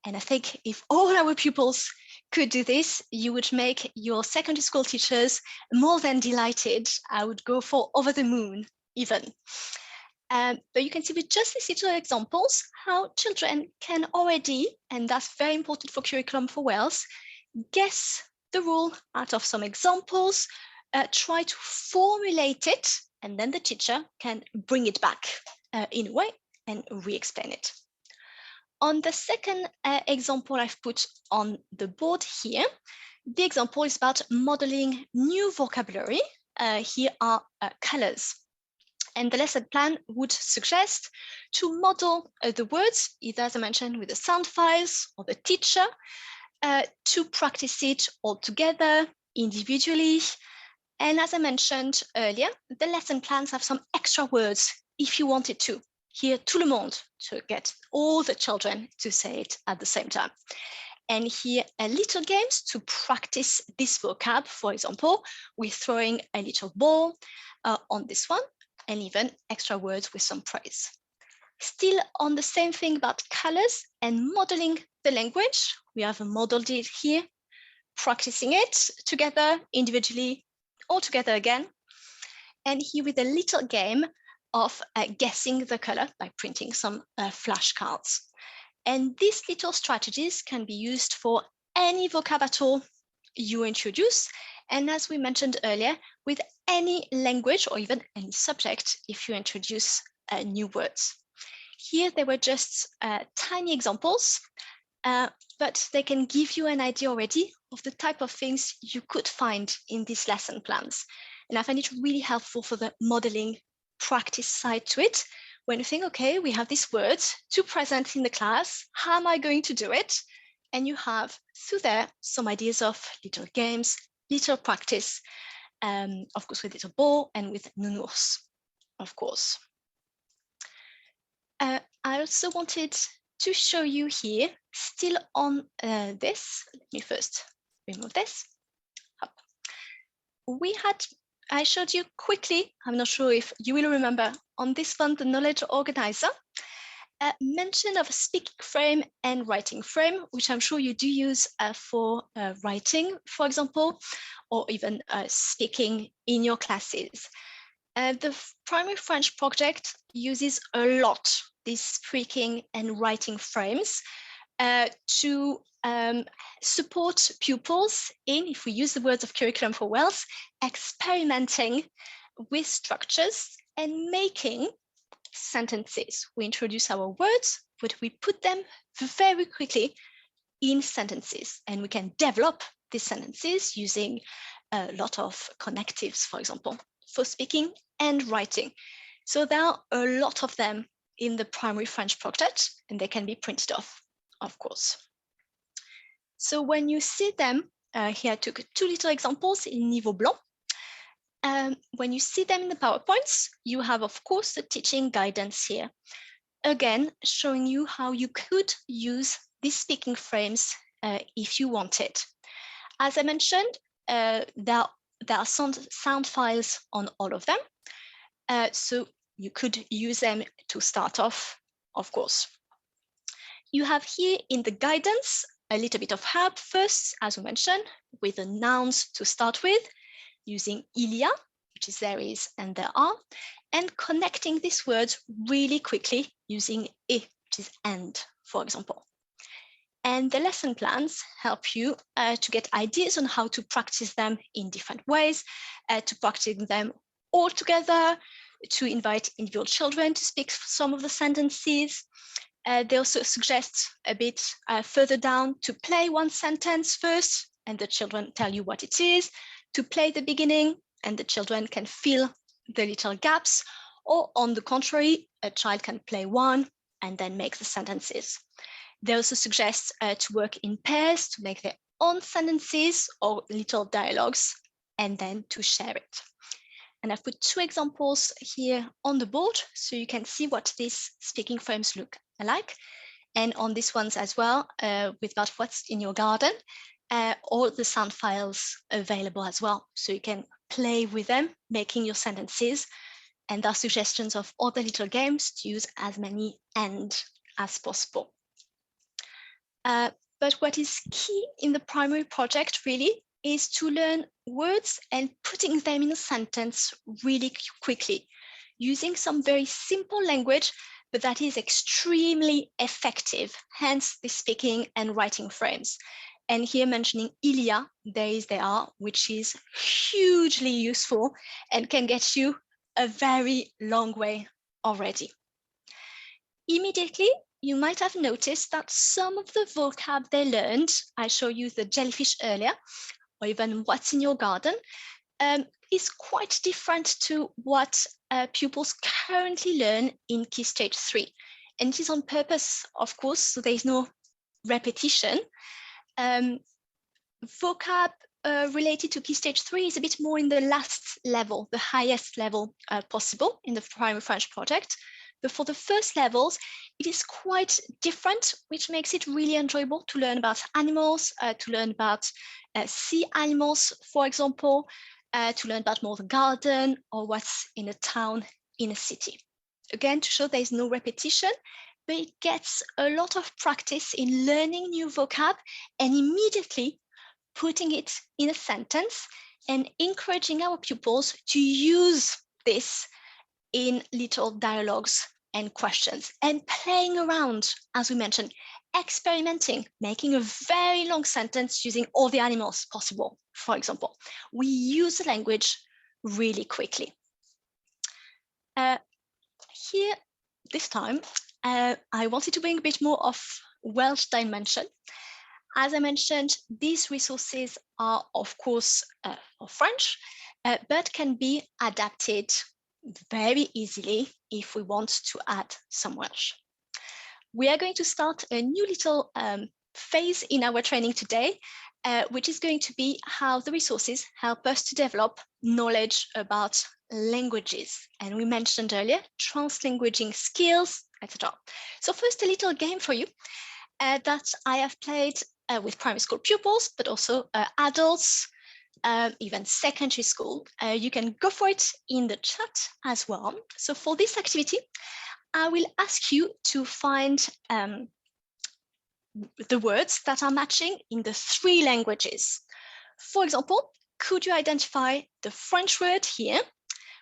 And I think if all our pupils could do this, you would make your secondary school teachers more than delighted. I would go for over the moon, even. But you can see with just these little examples how children can already, and that's very important for curriculum for Wales, guess the rule out of some examples, try to formulate it, and then the teacher can bring it back in a way and re-explain it. On the second example I've put on the board here, the example is about modeling new vocabulary. Here are colors. And the lesson plan would suggest to model the words, either as I mentioned with the sound files or the teacher, to practice it all together, individually. And as I mentioned earlier, the lesson plans have some extra words if you wanted to. Here, tout le monde, to get all the children to say it at the same time. And here, little games to practice this vocab, for example, with throwing a little ball on this one, and even extra words with some praise. Still on the same thing about colors and modeling the language, we have modeled it here, practicing it together, individually, all together again. And here with a little game of guessing the color by printing some flashcards. And these little strategies can be used for any vocab at all you introduce. And as we mentioned earlier, with any language or even any subject, if you introduce new words. Here, they were just tiny examples, but they can give you an idea already of the type of things you could find in these lesson plans. And I find it really helpful for the modeling practice side to it. When you think, okay, we have these words to present in the class, how am I going to do it? And you have through there some ideas of little games, little practice, of course with little ball and with nounours, of course. I also wanted to show you here, still on this, let me first remove this. Up. I showed you quickly, I'm not sure if you will remember, on this one, the knowledge organizer, mention of a speaking frame and writing frame, which I'm sure you do use for writing, for example, or even speaking in your classes. The primary French project uses a lot these speaking and writing frames to support pupils in, if we use the words of Curriculum for Wales, experimenting with structures and making sentences. We introduce our words, but we put them very quickly in sentences, and we can develop these sentences using a lot of connectives, for example, for speaking and writing. So there are a lot of them in the primary French project, and they can be printed off, of course. So when you see them, here I took 2 little examples in Niveau Blanc. When you see them in the PowerPoints, you have, of course, the teaching guidance here. Again, showing you how you could use these speaking frames if you wanted. As I mentioned, there are sound files on all of them. So you could use them to start off, of course. You have here in the guidance a little bit of help first, as we mentioned, with the nouns to start with, using il y a, which is there is and there are, and connecting these words really quickly using et, which is and, for example. And the lesson plans help you to get ideas on how to practice them in different ways, to practice them all together, to invite individual children to speak some of the sentences. They also suggest a bit further down to play one sentence first, and the children tell you what it is, to play the beginning, and the children can fill the little gaps, or on the contrary, a child can play one and then make the sentences. They also suggest to work in pairs to make their own sentences or little dialogues, and then to share it. And I've put 2 examples here on the board so you can see what these speaking frames look like. And on these ones as well, with about what's in your garden, all the sound files available as well. So you can play with them, making your sentences. And there are suggestions of other little games to use as many and as possible. But what is key in the primary project really is to learn words and putting them in a sentence really quickly, using some very simple language, but that is extremely effective, hence the speaking and writing frames. And here mentioning il y a, there is, there are, which is hugely useful and can get you a very long way already. Immediately, you might have noticed that some of the vocab they learned, I showed you the jellyfish earlier, or even what's in your garden, is quite different to what pupils currently learn in Key Stage 3. And it is on purpose, of course, so there is no repetition. Vocab related to Key Stage 3 is a bit more in the last level, the highest level possible in the primary French project. But for the first levels, it is quite different, which makes it really enjoyable to learn about animals, to learn about sea animals, for example, to learn about more the garden or what's in a town, in a city. Again, to show there is no repetition, but it gets a lot of practice in learning new vocab and immediately putting it in a sentence and encouraging our pupils to use this in little dialogues and questions and playing around, as we mentioned, experimenting, making a very long sentence using all the animals possible, for example. We use the language really quickly. Here, this time, I wanted to bring a bit more of Welsh dimension. As I mentioned, these resources are, of course, of French, but can be adapted very easily if we want to add some Welsh. We are going to start a new little phase in our training today, which is going to be how the resources help us to develop knowledge about languages. And we mentioned earlier, translanguaging skills, etc. So first, a little game for you that I have played with primary school pupils, but also adults, even secondary school. You can go for it in the chat as well. So for this activity, I will ask you to find the words that are matching in the 3 languages. For example, could you identify the French word here,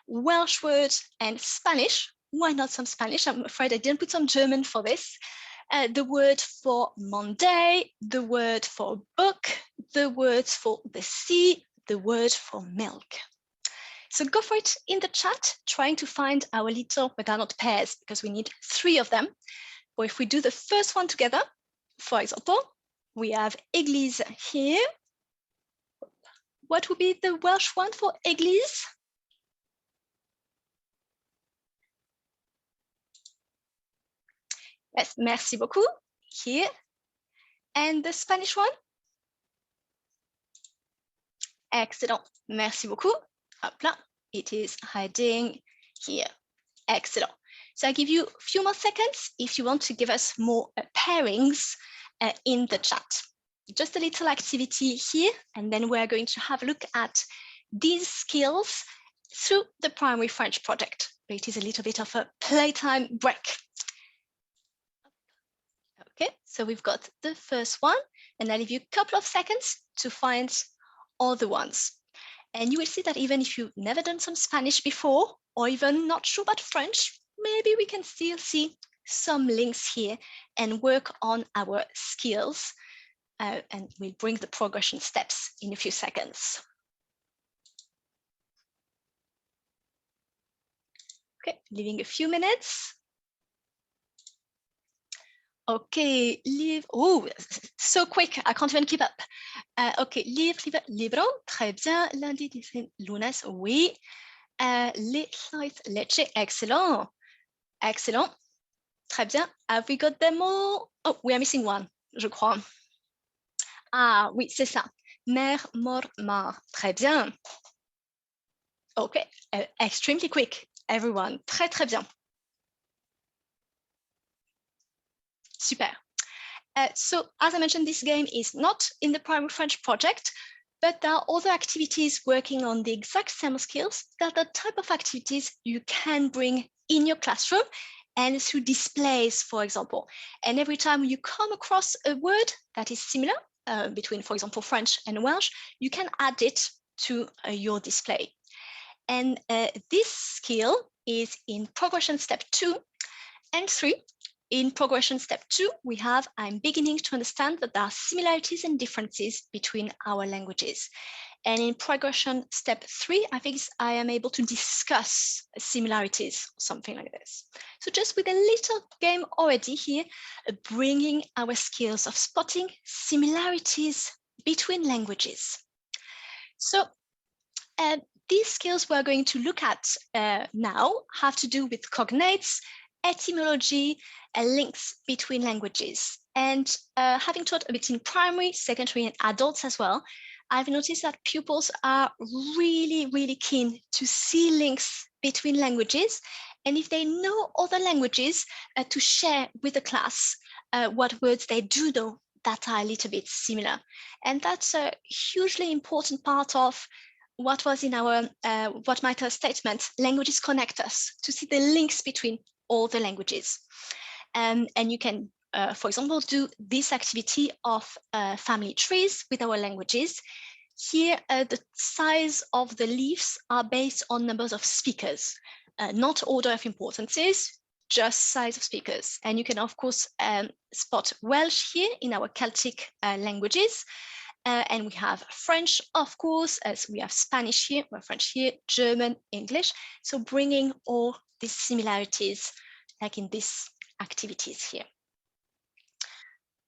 Welsh word, and Spanish? Why not some Spanish? I'm afraid I didn't put some German for this. the word for Monday, the word for book, the words for the sea, the word for milk. So go for it in the chat, trying to find our little, but they're not pairs because we need 3 of them. But if we do the first one together, for example, we have église here. What would be the Welsh one for église? Yes, merci beaucoup, here. And the Spanish one? Excellent, merci beaucoup. Hop là, it is hiding here. Excellent. So I give you a few more seconds if you want to give us more pairings in the chat. Just a little activity here, and then we're going to have a look at these skills through the Primary French project. It is a little bit of a playtime break. Okay, so we've got the first one, and I'll give you a couple of seconds to find all the ones. And you will see that even if you've never done some Spanish before, or even not sure about French, maybe we can still see some links here and work on our skills. And we'll bring the progression steps in a few seconds. Okay, leaving a few minutes. Okay, live. Oh, so quick, I can't even keep up. Okay, livre, libro, très bien. Lundi, lunes, oui. Les slides, leche, excellent. Excellent. Très bien. Have we got them all? Oh, we are missing one, je crois. Ah, oui, c'est ça. Mère, mort, mort. Très bien. Okay, extremely quick, everyone. Très, très bien. Super. So as I mentioned, this game is not in the Primary French project, but there are other activities working on the exact same skills that are the type of activities you can bring in your classroom and through displays, for example. And every time you come across a word that is similar between, for example, French and Welsh, you can add it to your display. And this skill is in progression step 2 and 3. In progression step 2, we have, I'm beginning to understand that there are similarities and differences between our languages. And in progression step 3, I think I am able to discuss similarities, something like this. So just with a little game already here, bringing our skills of spotting similarities between languages. So these skills we're going to look at now have to do with cognates, etymology, links between languages. And having taught a bit in primary, secondary, and adults as well, I've noticed that pupils are really, really keen to see links between languages. And if they know other languages, to share with the class what words they do know that are a little bit similar. And that's a hugely important part of what was in our what might statement, languages connect us, to see the links between all the languages. And you can, for example, do this activity of family trees with our languages. Here, the size of the leaves are based on numbers of speakers, not order of importances, just size of speakers. And you can, of course, spot Welsh here in our Celtic languages. And we have French, of course, as we have Spanish here, we have French here, German, English. So bringing all these similarities, like in these activities here.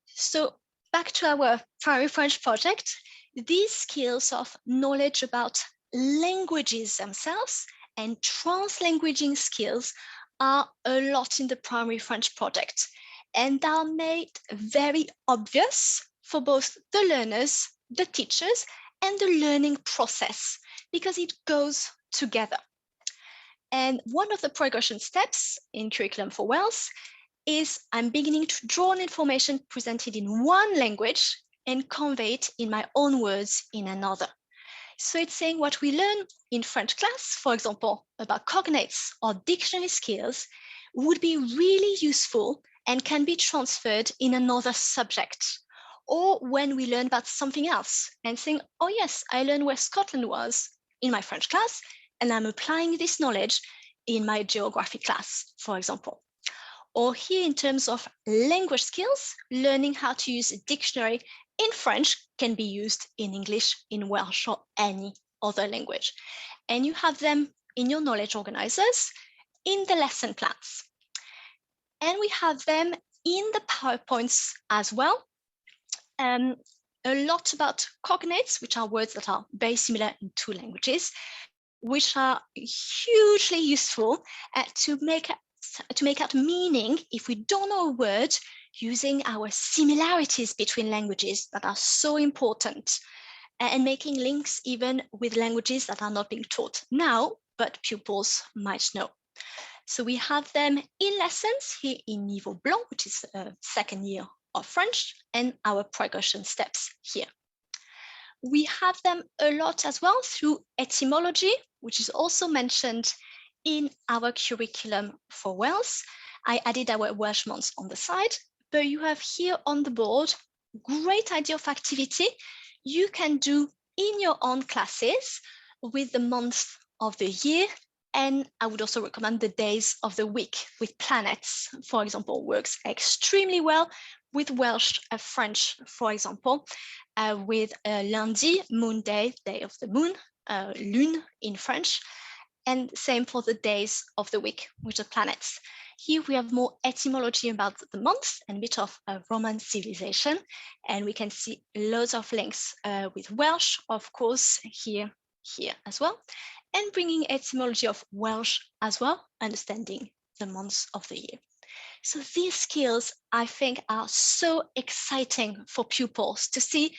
So back to our Primary French project, these skills of knowledge about languages themselves and translanguaging skills are a lot in the Primary French project, and they are made very obvious for both the learners, the teachers, and the learning process, because it goes together. And one of the progression steps in Curriculum for Wales is I'm beginning to draw on information presented in one language and convey it in my own words in another. So it's saying what we learn in French class, for example, about cognates or dictionary skills, would be really useful and can be transferred in another subject. Or when we learn about something else and saying, oh yes, I learned where Scotland was in my French class, and I'm applying this knowledge in my geography class, for example. Or here in terms of language skills, learning how to use a dictionary in French can be used in English, in Welsh, or any other language. And you have them in your knowledge organizers, in the lesson plans. And we have them in the PowerPoints as well. A lot about cognates, which are words that are very similar in two languages, which are hugely useful to make out meaning if we don't know a word, using our similarities between languages that are so important, and making links even with languages that are not being taught now, but pupils might know. So we have them in lessons here in Niveau Blanc, which is second year of French, and our progression steps here. We have them a lot as well through etymology, which is also mentioned in our curriculum for Wales. I added our Welsh months on the side, but you have here on the board, great idea of activity you can do in your own classes with the month of the year. And I would also recommend the days of the week with planets, for example, works extremely well with Welsh, French, for example, with lundi, moon day, day of the moon, lune in French, and same for the days of the week with the planets. Here we have more etymology about the months and a bit of Roman civilization, and we can see loads of links with Welsh, of course, here as well, and bringing etymology of Welsh as well, understanding the months of the year. So these skills, I think, are so exciting for pupils to see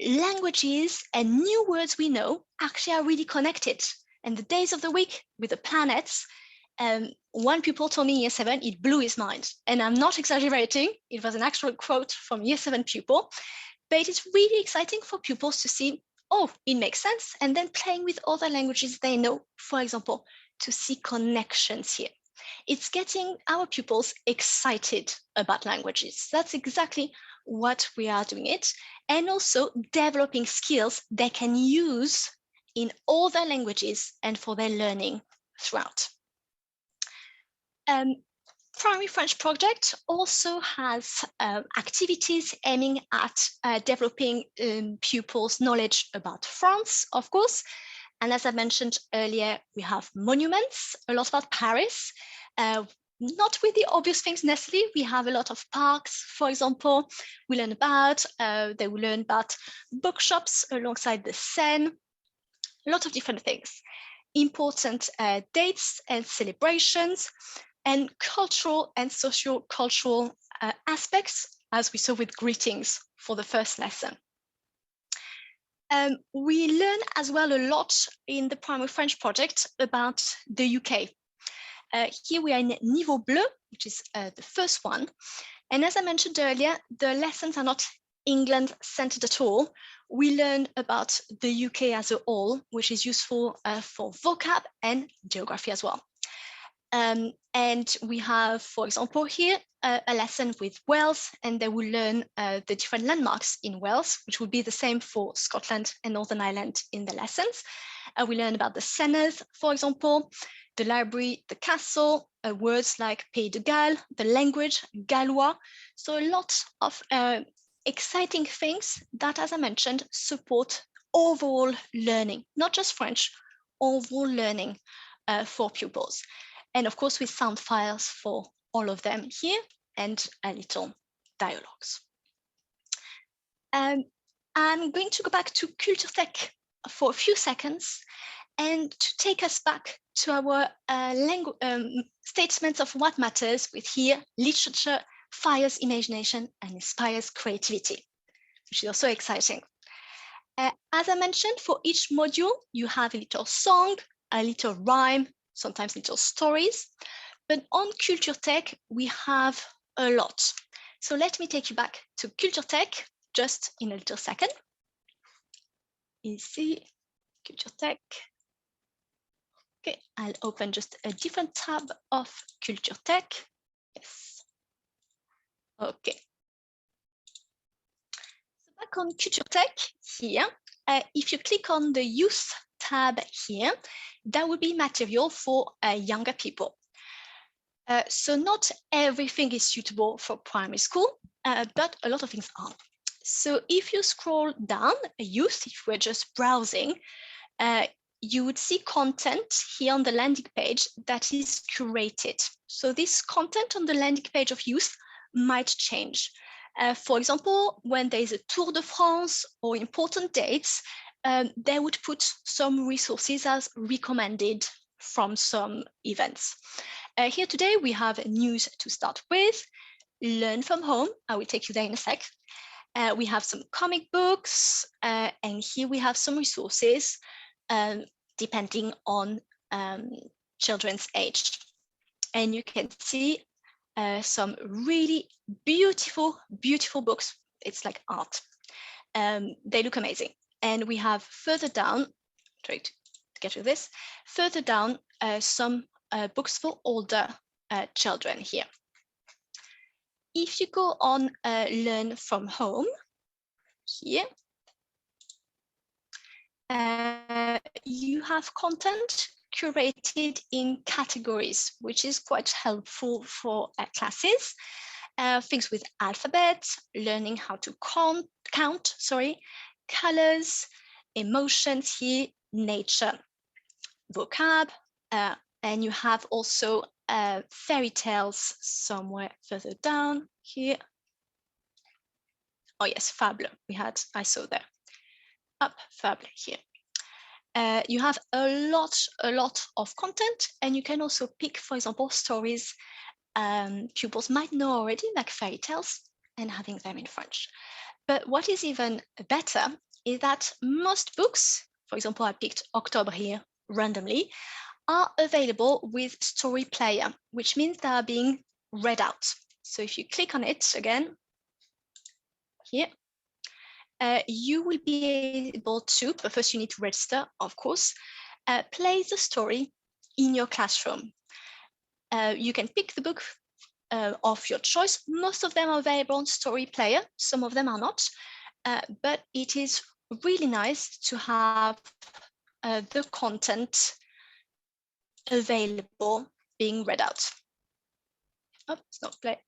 languages and new words we know actually are really connected. And the days of the week with the planets, one pupil told me in year 7, it blew his mind. And I'm not exaggerating, it was an actual quote from year 7 pupil, but it is really exciting for pupils to see, oh, it makes sense. And then playing with other languages they know, for example, to see connections here. It's getting our pupils excited about languages. That's exactly what we are doing it. And also developing skills they can use in all their languages and for their learning throughout. Primary French project also has activities aiming at developing pupils' knowledge about France, of course. And as I mentioned earlier, we have monuments, a lot about Paris, not with the obvious things necessarily. We have a lot of parks, for example. We learn about, they will learn about bookshops alongside the Seine, a lot of different things. Important dates and celebrations, and cultural and socio-cultural aspects, as we saw with greetings for the first lesson. We learn as well a lot in the Primary French project about the UK. Here we are in Niveau Bleu, which is the first one. And as I mentioned earlier, the lessons are not England-centered at all. We learn about the UK as a whole, which is useful for vocab and geography as well. And we have, for example, here a lesson with Wales, and they will learn the different landmarks in Wales, which will be the same for Scotland and Northern Ireland in the lessons. We learn about the Senedd, for example, the library, the castle, words like Pays de Galles, the language, Gallois. So a lot of exciting things that, as I mentioned, support overall learning, not just French, overall learning for pupils. And of course, with sound files for all of them here and a little dialogues. I'm going to go back to Culture Tech for a few seconds and to take us back to our statements of what matters with here, literature fires imagination and inspires creativity, which is also exciting. As I mentioned, for each module, you have a little song, a little rhyme, sometimes little stories. But on Culture Tech, we have a lot. So let me take you back to Culture Tech just in a little second. Ici, Culture Tech. Okay, I'll open just a different tab of Culture Tech. Yes. Okay. So back on Culture Tech here, if you click on the Youth tab here, that would be material for younger people. So not everything is suitable for primary school, but a lot of things are. So if you scroll down, if we're just browsing, you would see content here on the landing page that is curated. So this content on the landing page of youth might change. For example, when there is a Tour de France or important dates, they would put some resources as recommended from some events. Here today, we have news to start with, learn from home. I will take you there in a sec. We have some comic books, and here we have some resources depending on children's age. And you can see some really beautiful, beautiful books. It's like art. They look amazing. And we have further down, try to get to this, further down some books for older children here. If you go on Learn from Home, here, you have content curated in categories, which is quite helpful for classes. Things with alphabet, learning how to count, colors, emotions here, nature, vocab, and you have also fairy tales somewhere further down here. Oh yes, fable. I saw there. Up, fable here. You have a lot of content, and you can also pick, for example, stories pupils might know already, like fairy tales, and having them in French. But what is even better is that most books, for example, I picked October here randomly, are available with Story Player, which means they are being read out. So if you click on it again, here, you will be able to, but first you need to register, of course, play the story in your classroom. You can pick the book of your choice. Most of them are available on Story Player, some of them are not, but it is really nice to have the content available being read out. Oh, it's not play.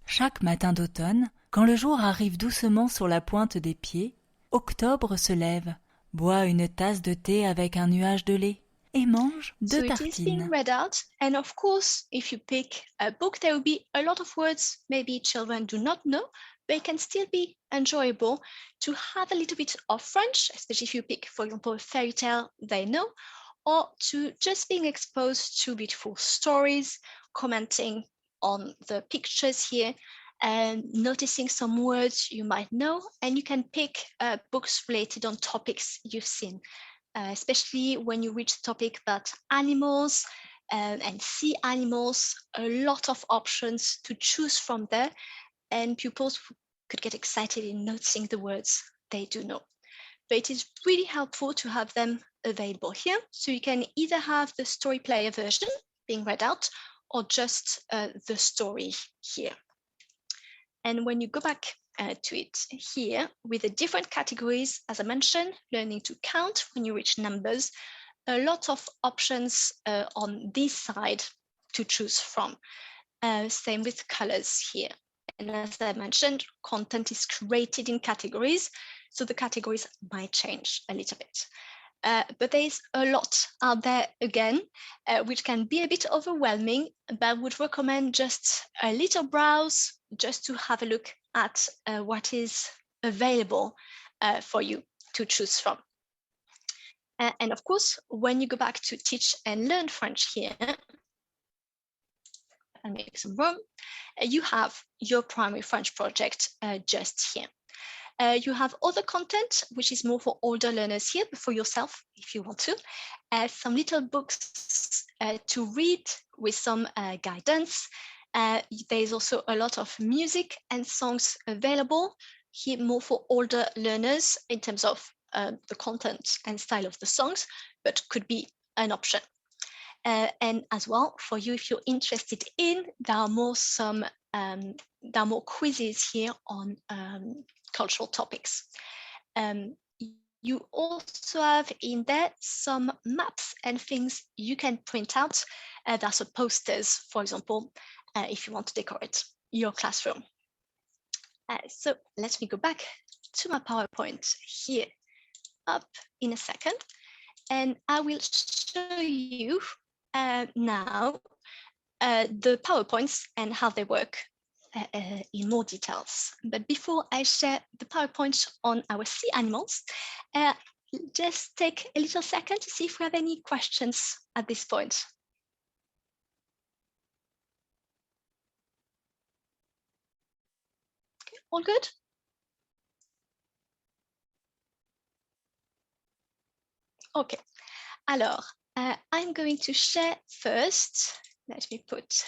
Chaque matin d'automne, quand le jour arrive doucement sur la pointe des pieds, Octobre se lève, boit une tasse de thé avec un nuage de lait et mange deux So it is being tartines. read out, and of course, if you pick a book, there will be a lot of words maybe children do not know, but it can still be enjoyable to have a little bit of French, especially if you pick, for example, a fairy tale they know, or to just being exposed to beautiful stories, commenting on the pictures here, and noticing some words you might know, and you can pick books related on topics you've seen, especially when you reach the topic about animals and sea animals, a lot of options to choose from there, and pupils could get excited in noticing the words they do know. But it is really helpful to have them available here. So you can either have the Story Player version being read out or just the story here. And when you go back to it here with the different categories, as I mentioned, learning to count when you reach numbers, a lot of options on this side to choose from. Same with colors here. And as I mentioned, content is created in categories, so the categories might change a little bit. But there's a lot out there again, which can be a bit overwhelming, but I would recommend just a little browse just to have a look at what is available for you to choose from. And of course, when you go back to Teach and Learn French here, and make some room, you have your primary French project just here. You have other content, which is more for older learners here, but for yourself, if you want to. Some little books to read with some guidance. There's also a lot of music and songs available here, more for older learners in terms of the content and style of the songs, but could be an option. And as well, for you, if you're interested in, there are more quizzes here on cultural topics. You also have in there some maps and things you can print out. That's posters, for example, if you want to decorate your classroom. So let me go back to my PowerPoint here up in a second, and I will show you now the PowerPoints and how they work in more details. But before I share the PowerPoint on our sea animals, just take a little second to see if we have any questions at this point. Okay, all good? Okay, alors, I'm going to share first, let me put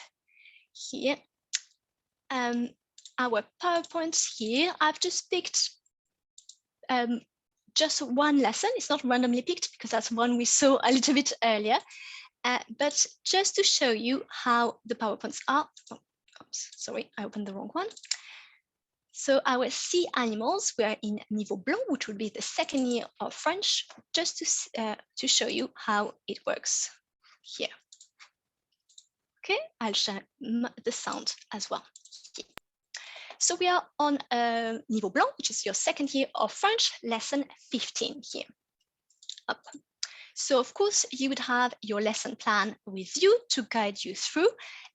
here, our PowerPoints here. I've just picked just one lesson. It's not randomly picked because that's one we saw a little bit earlier, but just to show you how the PowerPoints are. Oh, oops, sorry, I opened the wrong one. So our sea animals, we are in Niveau Blanc, which would be the second year of French, just to show you how it works here. Okay, I'll share the sound as well. So we are on Niveau Blanc, which is your second year of French, lesson 15 here. Up. So of course, you would have your lesson plan with you to guide you through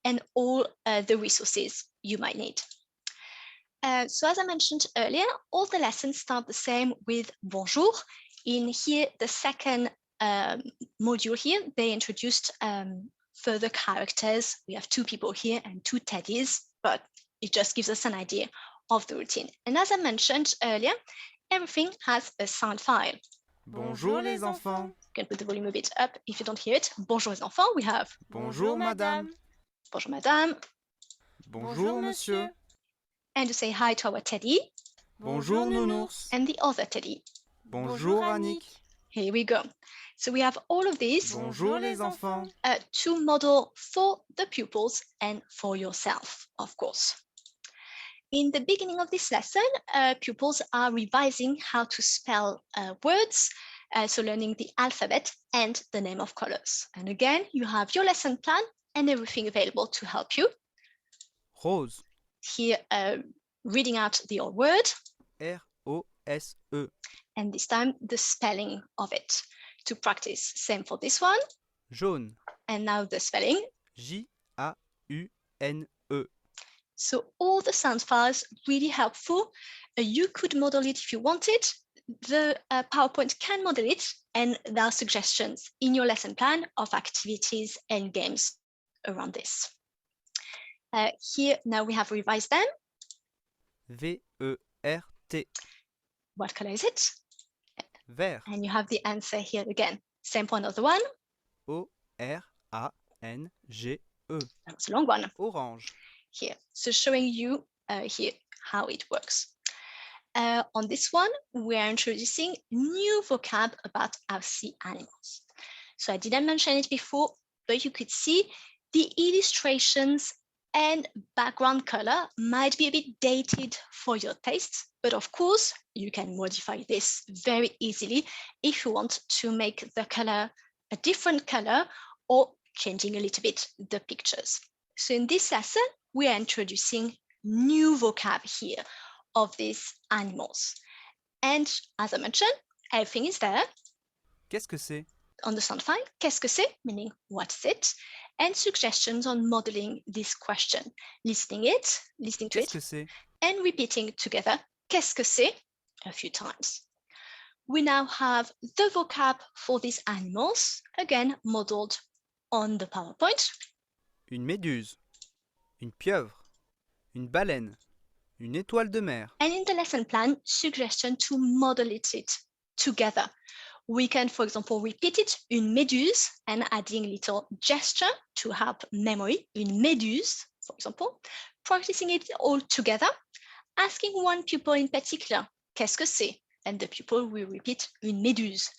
and all the resources you might need. So as I mentioned earlier, all the lessons start the same with bonjour. In here, the second module here, they introduced further characters. We have 2 people here and 2 teddies, but it just gives us an idea of the routine. And as I mentioned earlier, everything has a sound file. Bonjour les enfants. You can put the volume a bit up if you don't hear it. Bonjour les enfants, we have Bonjour madame. bonjour madame. Bonjour monsieur. And to say hi to our teddy. Bonjour nounours. And the other teddy. Bonjour Annick. Here we go. So we have all of these Bonjour les enfants. to model for the pupils and for yourself, of course. In the beginning of this lesson, pupils are revising how to spell words, so learning the alphabet and the name of colors. And again, you have your lesson plan and everything available to help you. Rose. Here, reading out the old word. R-O-S-E. And this time, the spelling of it. To practice, same for this one. Jaune. And now the spelling. J-A-U-N-E. So all the sound files, really helpful. You could model it if you wanted. The PowerPoint can model it, and there are suggestions in your lesson plan of activities and games around this. Here, now we have revised them. V-E-R-T. What color is it? Vert. And you have the answer here again. Same for another one. O-R-A-N-G-E. That was a long one. Orange. Here, so showing you here how it works. On this one, we are introducing new vocab about our sea animals. So I didn't mention it before, but you could see the illustrations and background color might be a bit dated for your taste, but of course, you can modify this very easily if you want to make the color a different color or changing a little bit the pictures. So in this lesson, we are introducing new vocab here of these animals. And as I mentioned, everything is there. Qu'est-ce que c'est? On the sound file, qu'est-ce que c'est? Meaning, what is it? And suggestions on modeling this question. Listening to Qu'est-ce que it, c'est? and repeating together, qu'est-ce que c'est? A few times. We now have the vocab for these animals, again, modeled on the PowerPoint. Une méduse. Une pieuvre. Une baleine. Une étoile de mer. And in the lesson plan, suggestion to model it together. We can, for example, repeat it, une méduse, and adding a little gesture to help memory, une méduse, for example, practicing it all together, asking one pupil in particular, qu'est-ce que c'est? And the pupil will repeat une méduse,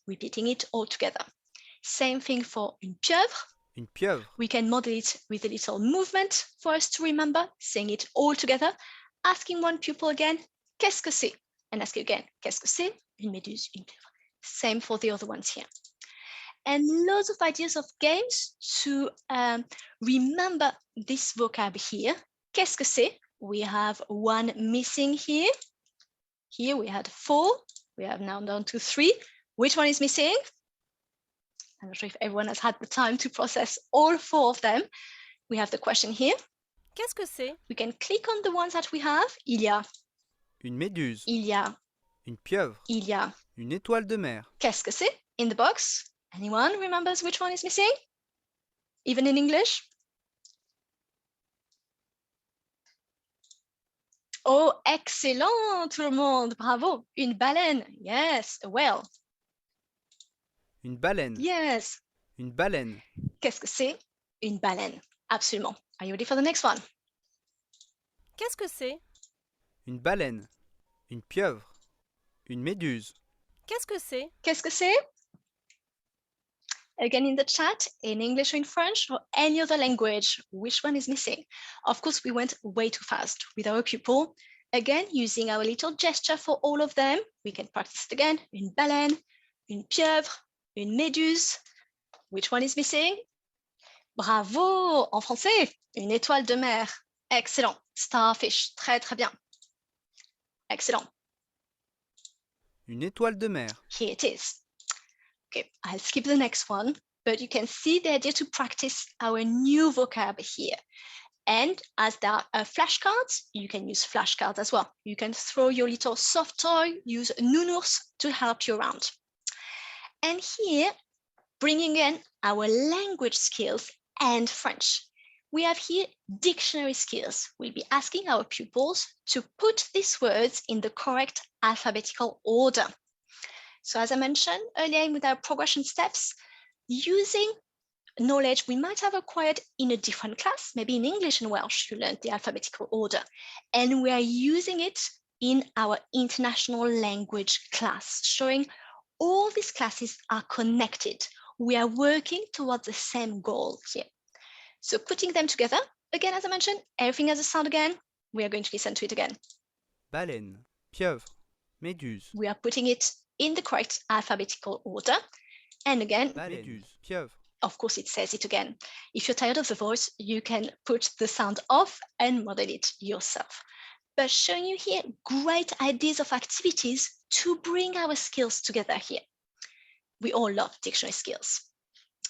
repeating it all together. Same thing for une pieuvre. Une pieuvre. We can model it with a little movement for us to remember, saying it all together, asking one pupil again, qu'est-ce que c'est? And asking again, qu'est-ce que c'est? Une méduse, une pieuvre. Same for the other ones here. and loads of ideas of games to remember this vocab here. Qu'est-ce que c'est? We have one missing here. Here we had 4. We have now down to 3. Which one is missing? I'm not sure if everyone has had the time to process all 4 of them. We have the question here. Qu'est-ce que c'est? We can click on the ones that we have. Il y a. Une méduse. Il y a. Une pieuvre. Il y a. Une étoile de mer. Qu'est-ce que c'est? In the box. Anyone remembers which one is missing? Even in English? Oh, excellent, tout le monde. Bravo. Une baleine. Yes, a whale. Une baleine. Yes. Une baleine. Qu'est-ce que c'est? Une baleine. Absolument. Are you ready for the next one? Qu'est-ce que c'est? Une baleine. Une pieuvre. Une méduse. Qu'est-ce que c'est? Qu'est-ce que c'est? Again in the chat, in English or in French or any other language, which one is missing? Of course, we went way too fast with our pupil. Again, using our little gesture for all of them, we can practice it again. Une baleine, une pieuvre, une méduse. Which one is missing? Bravo! En français, une étoile de mer. Excellent. Starfish. Très, très bien. Excellent. Une étoile de mer. Here it is. Okay, I'll skip the next one, but you can see the idea to practice our new vocab here. And as there are flashcards, you can use flashcards as well. You can throw your little soft toy, use Nounours to help you around. And here, bringing in our language skills and French. We have here dictionary skills. We'll be asking our pupils to put these words in the correct alphabetical order. So as I mentioned earlier with our progression steps, using knowledge we might have acquired in a different class, maybe in English and Welsh, you learned the alphabetical order, and we are using it in our international language class, showing all these classes are connected. We are working towards the same goal here. So putting them together, again, as I mentioned, everything has a sound again. We are going to listen to it again. Baleine. Pieuvre. Méduse. We are putting it in the correct alphabetical order. And again, Baleine. Méduse. Pieuvre. of course, it says it again. If you're tired of the voice, you can put the sound off and model it yourself. But showing you here great ideas of activities to bring our skills together here. We all love dictionary skills.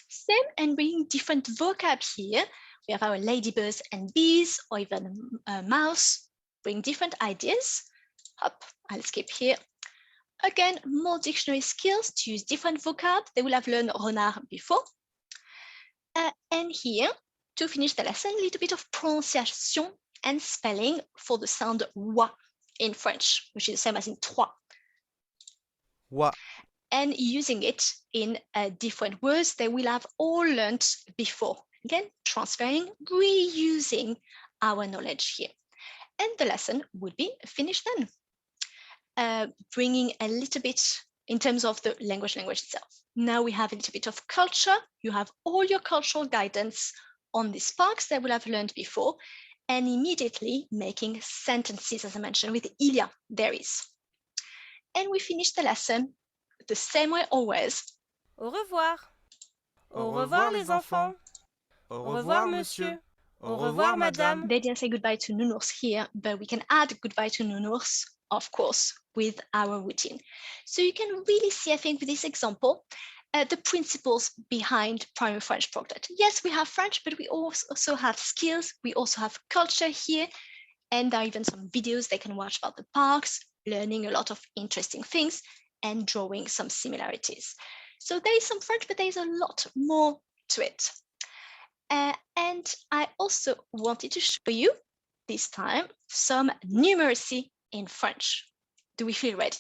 Same and bringing different vocab here. We have our ladybirds and bees, or even a mouse. Bring different ideas. Hop, I'll skip here. Again, more dictionary skills to use different vocab. They will have learned renard before. And here, to finish the lesson, a little bit of pronunciation and spelling for the sound wa in French, which is the same as in trois. Wa. And using it in different words they will have all learned before. Again, transferring, reusing our knowledge here. And the lesson would be finished then. Bringing a little bit in terms of the language itself. Now we have a little bit of culture. You have all your cultural guidance on these parks that will have learned before, and immediately making sentences, as I mentioned, with il y a, there is. And we finish the lesson the same way always. Au revoir. Au revoir les enfants. Au revoir monsieur. Au revoir madame. They didn't say goodbye to Nounours here, but we can add goodbye to Nounours, of course, with our routine. So you can really see, I think, with this example, the principles behind primary French project. Yes, we have French, but we also have skills. We also have culture here. And there are even some videos they can watch about the parks, learning a lot of interesting things and drawing some similarities. So there is some French, but there is a lot more to it. And I also wanted to show you this time some numeracy in French. Do we feel ready?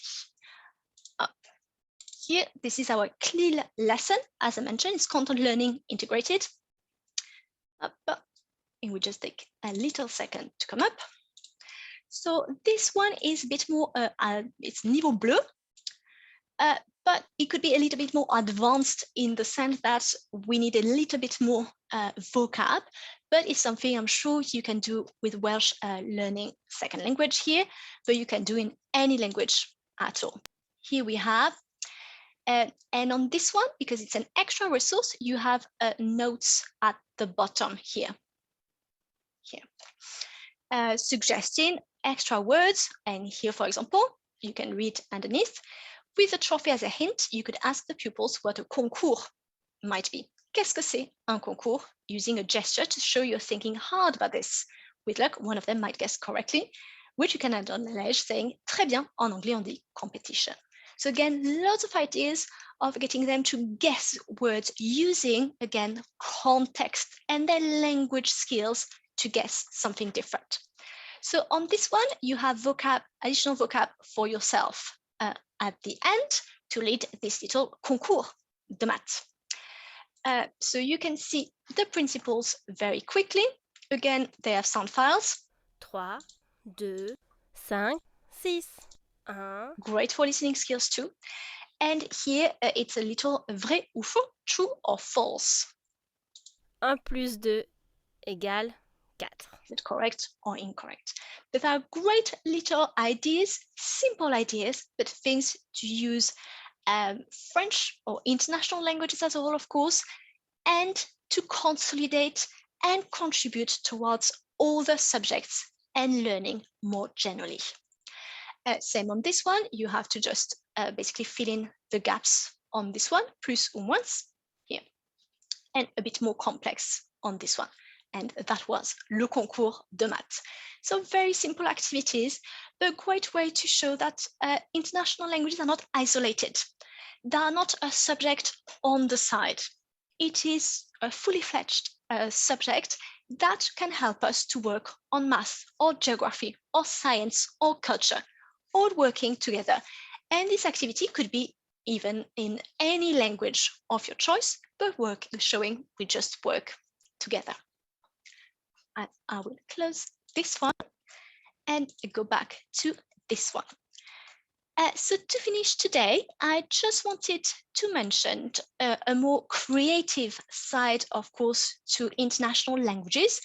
Here, this is our CLIL lesson. As I mentioned, it's content learning integrated. It will just take a little second to come up. So this one is a bit more, it's niveau bleu, but it could be a little bit more advanced in the sense that we need a little bit more vocab, but it's something I'm sure you can do with Welsh learning second language here, but you can do in any language at all. Here we have And on this one, because it's an extra resource, you have notes at the bottom here. Suggesting extra words. And here, for example, you can read underneath. With a trophy as a hint, you could ask the pupils what a concours might be. Qu'est-ce que c'est un concours? Using a gesture to show you're thinking hard about this. With luck, one of them might guess correctly, which you can add on the ledge saying, très bien, en anglais on dit competition. So again, lots of ideas of getting them to guess words using, again, context and their language skills to guess something different. So on this one, you have additional vocab for yourself at the end to lead this little concours de maths. So you can see the principles very quickly. Again, they have sound files. 3, 2, 5, 6, 1. Great for listening skills too. And here it's a little vrai ou faux, true or false. 1 plus 2 égale 4. Is it correct or incorrect? But there are great little ideas, simple ideas, but things to use French or international languages as a whole, of course, and to consolidate and contribute towards all the subjects and learning more generally. Same on this one, you have to just basically fill in the gaps on this one, plus ou moins here, and a bit more complex on this one. And that was le concours de maths. So very simple activities, but a great way to show that international languages are not isolated. They are not a subject on the side. It is a fully fledged subject that can help us to work on math or geography or science or culture, all working together. And this activity could be even in any language of your choice, but showing we just work together. I will close this one and go back to this one. So to finish today, I just wanted to mention a more creative side, of course, to international languages,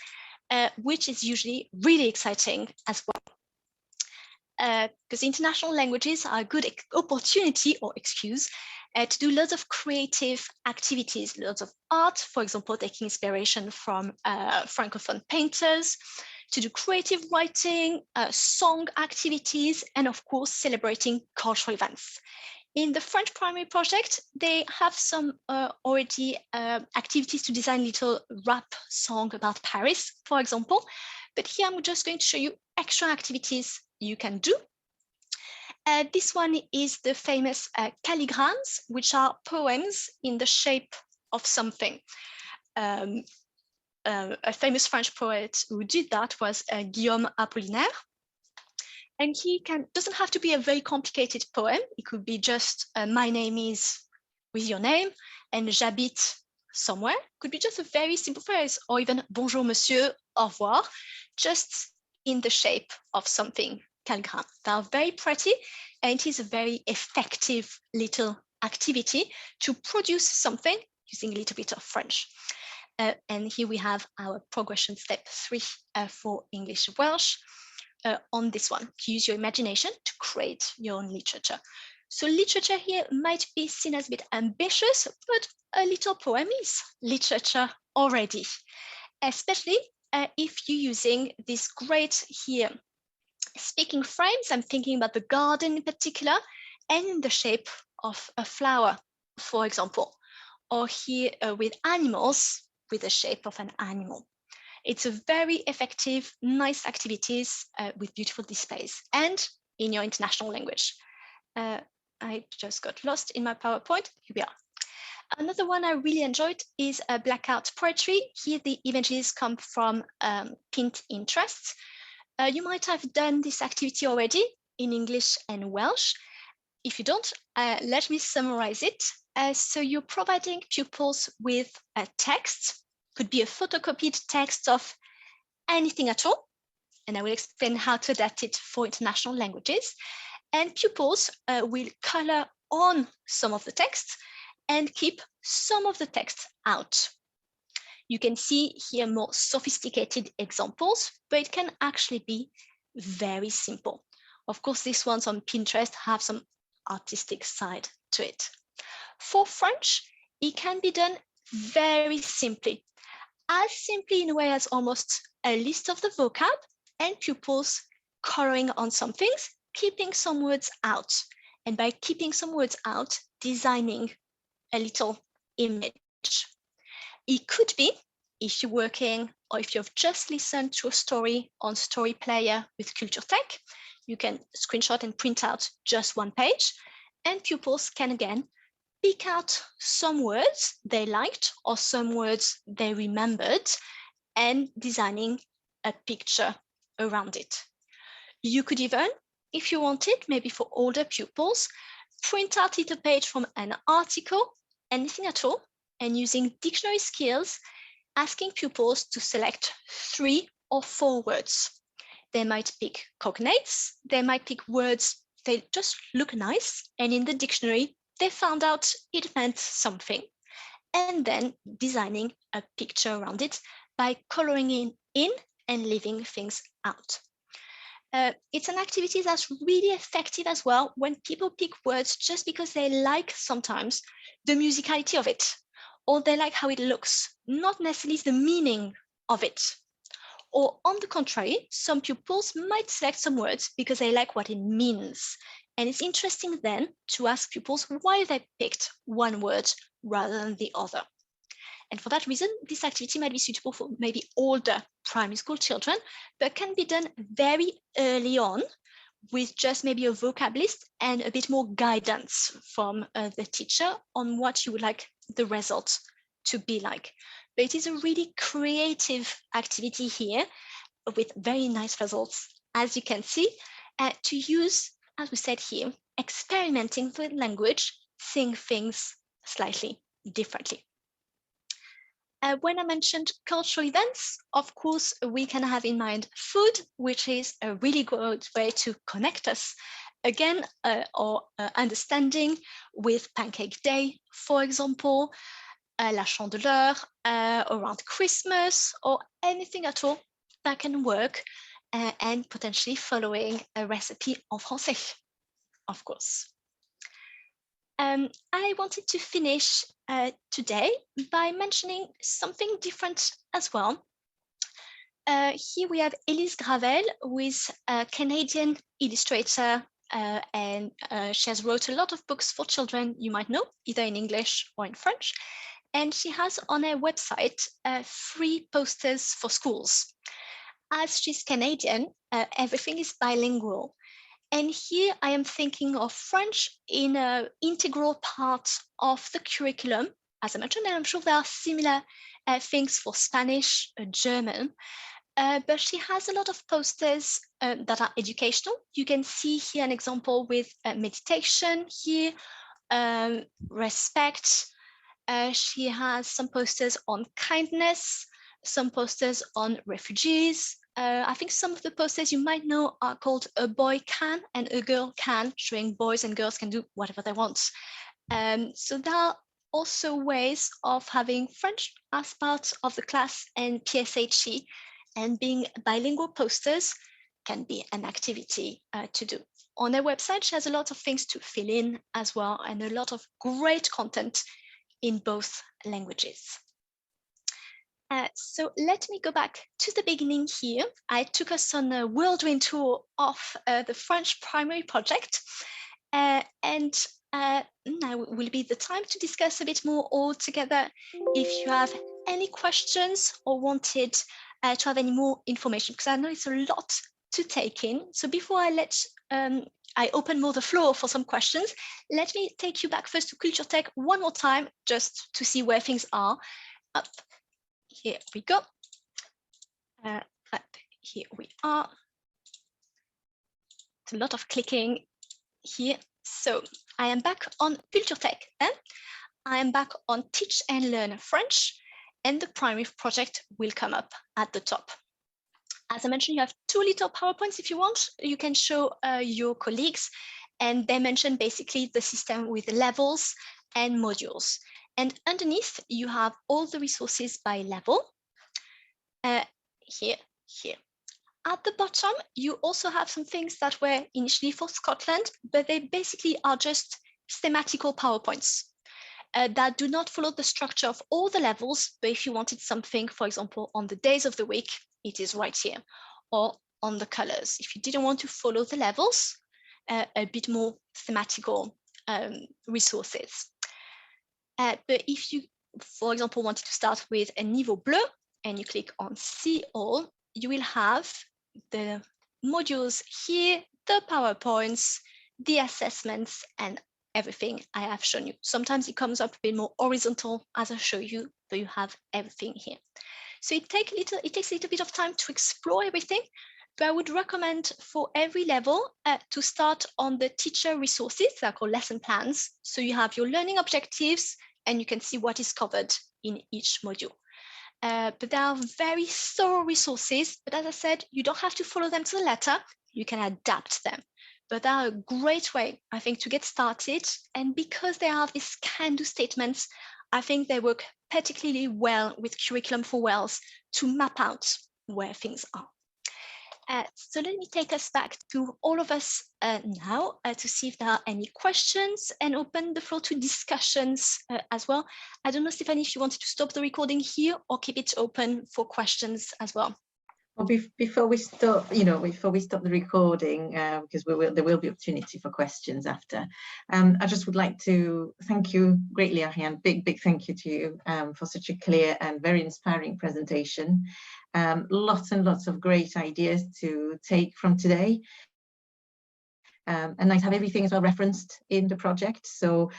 which is usually really exciting as well. Because international languages are a good opportunity or excuse to do lots of creative activities, lots of art, for example, taking inspiration from Francophone painters, to do creative writing, song activities, and of course, celebrating cultural events. In the French primary project, they have some already activities to design little rap song about Paris, for example. But here I'm just going to show you extra activities you can do. This one is the famous calligrams, which are poems in the shape of something. A famous French poet who did that was Guillaume Apollinaire. And he doesn't have to be a very complicated poem. It could be just my name is with your name and j'habite somewhere. Could be just a very simple phrase, or even bonjour monsieur, au revoir, just in the shape of something. Calligram. They are very pretty, and it is a very effective little activity to produce something using a little bit of French. And here we have our progression step 3 for English Welsh on this one. Use your imagination to create your own literature. So literature here might be seen as a bit ambitious, but a little poem is literature already, especially if you're using this great here speaking frames. I'm thinking about the garden in particular, and in the shape of a flower, for example, or here with animals, with the shape of an animal. It's a very effective, nice activities with beautiful displays and in your international language. I just got lost in my PowerPoint. Here we are. Another one I really enjoyed is blackout poetry. Here the images come from pinned interests. You might have done this activity already in English and Welsh. If you don't, let me summarize it. So you're providing pupils with a text, could be a photocopied text of anything at all. And I will explain how to adapt it for international languages. And pupils will color on some of the text and keep some of the text out. You can see here more sophisticated examples, but it can actually be very simple. Of course, these ones on Pinterest have some artistic side to it. For French, it can be done very simply, as simply in a way as almost a list of the vocab and pupils coloring on some things, keeping some words out. And by keeping some words out, designing a little image. It could be, if you're working or if you've just listened to a story on Story Player with Culture Tech, you can screenshot and print out just one page, and pupils can again pick out some words they liked or some words they remembered and designing a picture around it. You could even, if you wanted, maybe for older pupils, print out a little page from an article, anything at all, and using dictionary skills, asking pupils to select 3 or 4 words. They might pick cognates, they might pick words they just look nice, and in the dictionary, they found out it meant something, and then designing a picture around it by coloring in and leaving things out. It's an activity that's really effective as well when people pick words just because they like sometimes the musicality of it, or they like how it looks, not necessarily the meaning of it. Or on the contrary, some pupils might select some words because they like what it means. And it's interesting then to ask pupils why they picked one word rather than the other. And for that reason, this activity might be suitable for maybe older primary school children, but can be done very early on with just maybe a vocab list and a bit more guidance from the teacher on what you would like the results to be like. But it is a really creative activity here with very nice results, as you can see, to use, as we said here, experimenting with language, seeing things slightly differently. When I mentioned cultural events, of course, we can have in mind food, which is a really good way to connect us again, or understanding with Pancake Day, for example, La Chandeleur, around Christmas, or anything at all that can work, and potentially following a recipe en français, of course. I wanted to finish today by mentioning something different as well. Here we have Elise Gravel, who is a Canadian illustrator, and she has wrote a lot of books for children you might know, either in English or in French. And she has on her website 3 posters for schools. As she's Canadian, everything is bilingual. And here I am thinking of French in an integral part of the curriculum, as I mentioned, and I'm sure there are similar things for Spanish, German, but she has a lot of posters that are educational. You can see here an example with meditation here, respect. She has some posters on kindness, some posters on refugees. I think some of the posters you might know are called A Boy Can and A Girl Can, showing boys and girls can do whatever they want. So there are also ways of having French as part of the class and PSHE, and being bilingual posters can be an activity to do. On their website, she has a lot of things to fill in as well, and a lot of great content in both languages. So let me go back to the beginning here. I took us on a whirlwind tour of the French primary project, and now will be the time to discuss a bit more all together. If you have any questions or wanted to have any more information, because I know it's a lot to take in. So before I open more the floor for some questions, let me take you back first to Culture Tech one more time, just to see where things are. Up. Here we go. Here we are. It's a lot of clicking here. So I am back on Culture Tech. I am back on Teach and Learn French, and the primary project will come up at the top. As I mentioned, you have 2 little PowerPoints if you want. You can show your colleagues, and they mention basically the system with levels and modules. And underneath, you have all the resources by level. Here. At the bottom, you also have some things that were initially for Scotland, but they basically are just thematical PowerPoints. that do not follow the structure of all the levels, but if you wanted something, for example, on the days of the week, it is right here, or on the colors. If you didn't want to follow the levels, a bit more thematical resources. But if you, for example, wanted to start with a niveau bleu, and you click on See All, you will have the modules here, the PowerPoints, the assessments, and everything I have shown you. Sometimes it comes up a bit more horizontal as I show you, but you have everything here. So it takes a little bit of time to explore everything, but I would recommend for every level to start on the teacher resources that are called lesson plans. So you have your learning objectives and you can see what is covered in each module. But there are very thorough resources, but as I said, you don't have to follow them to the letter, you can adapt them. But they are a great way, I think, to get started. And because they have these can-do statements, I think they work particularly well with Curriculum for Wales to map out where things are. So let me take us back to all of us now to see if there are any questions and open the floor to discussions as well. I don't know, Stephanie, if you wanted to stop the recording here or keep it open for questions as well. Well, before we stop, before we stop the recording, because there will be opportunity for questions after. I just would like to thank you greatly, Ariane. Big thank you to you for such a clear and very inspiring presentation. Lots and lots of great ideas to take from today. And nice to have everything as well referenced in the project. So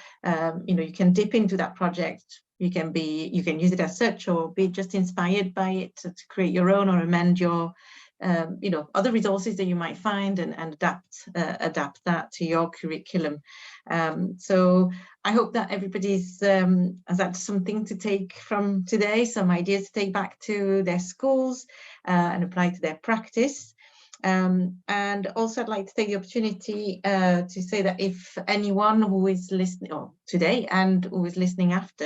you can dip into that project. You can use it as such, or be just inspired by it to create your own or amend your other resources that you might find and adapt that to your curriculum. So I hope that everybody's has had something to take from today, some ideas to take back to their schools and apply to their practice. And also I'd like to take the opportunity to say that if anyone who is listening today and who is listening after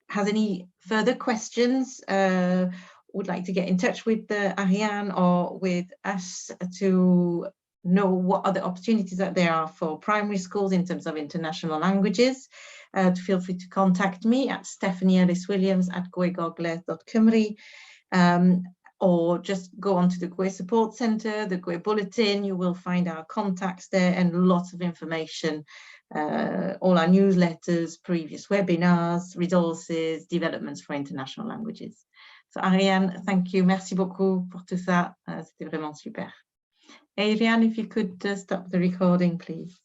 has any further questions, would like to get in touch with Ariane or with us to know what other opportunities that there are for primary schools in terms of international languages, feel free to contact me at stephanie.elliswilliams@goegogle.cymru. Or just go onto the GWE Support Centre, the GWE Bulletin. You will find our contacts there and lots of information, all our newsletters, previous webinars, resources, developments for international languages. So Ariane, thank you. Merci beaucoup pour tout ça. C'était vraiment super. Ariane, if you could stop the recording, please.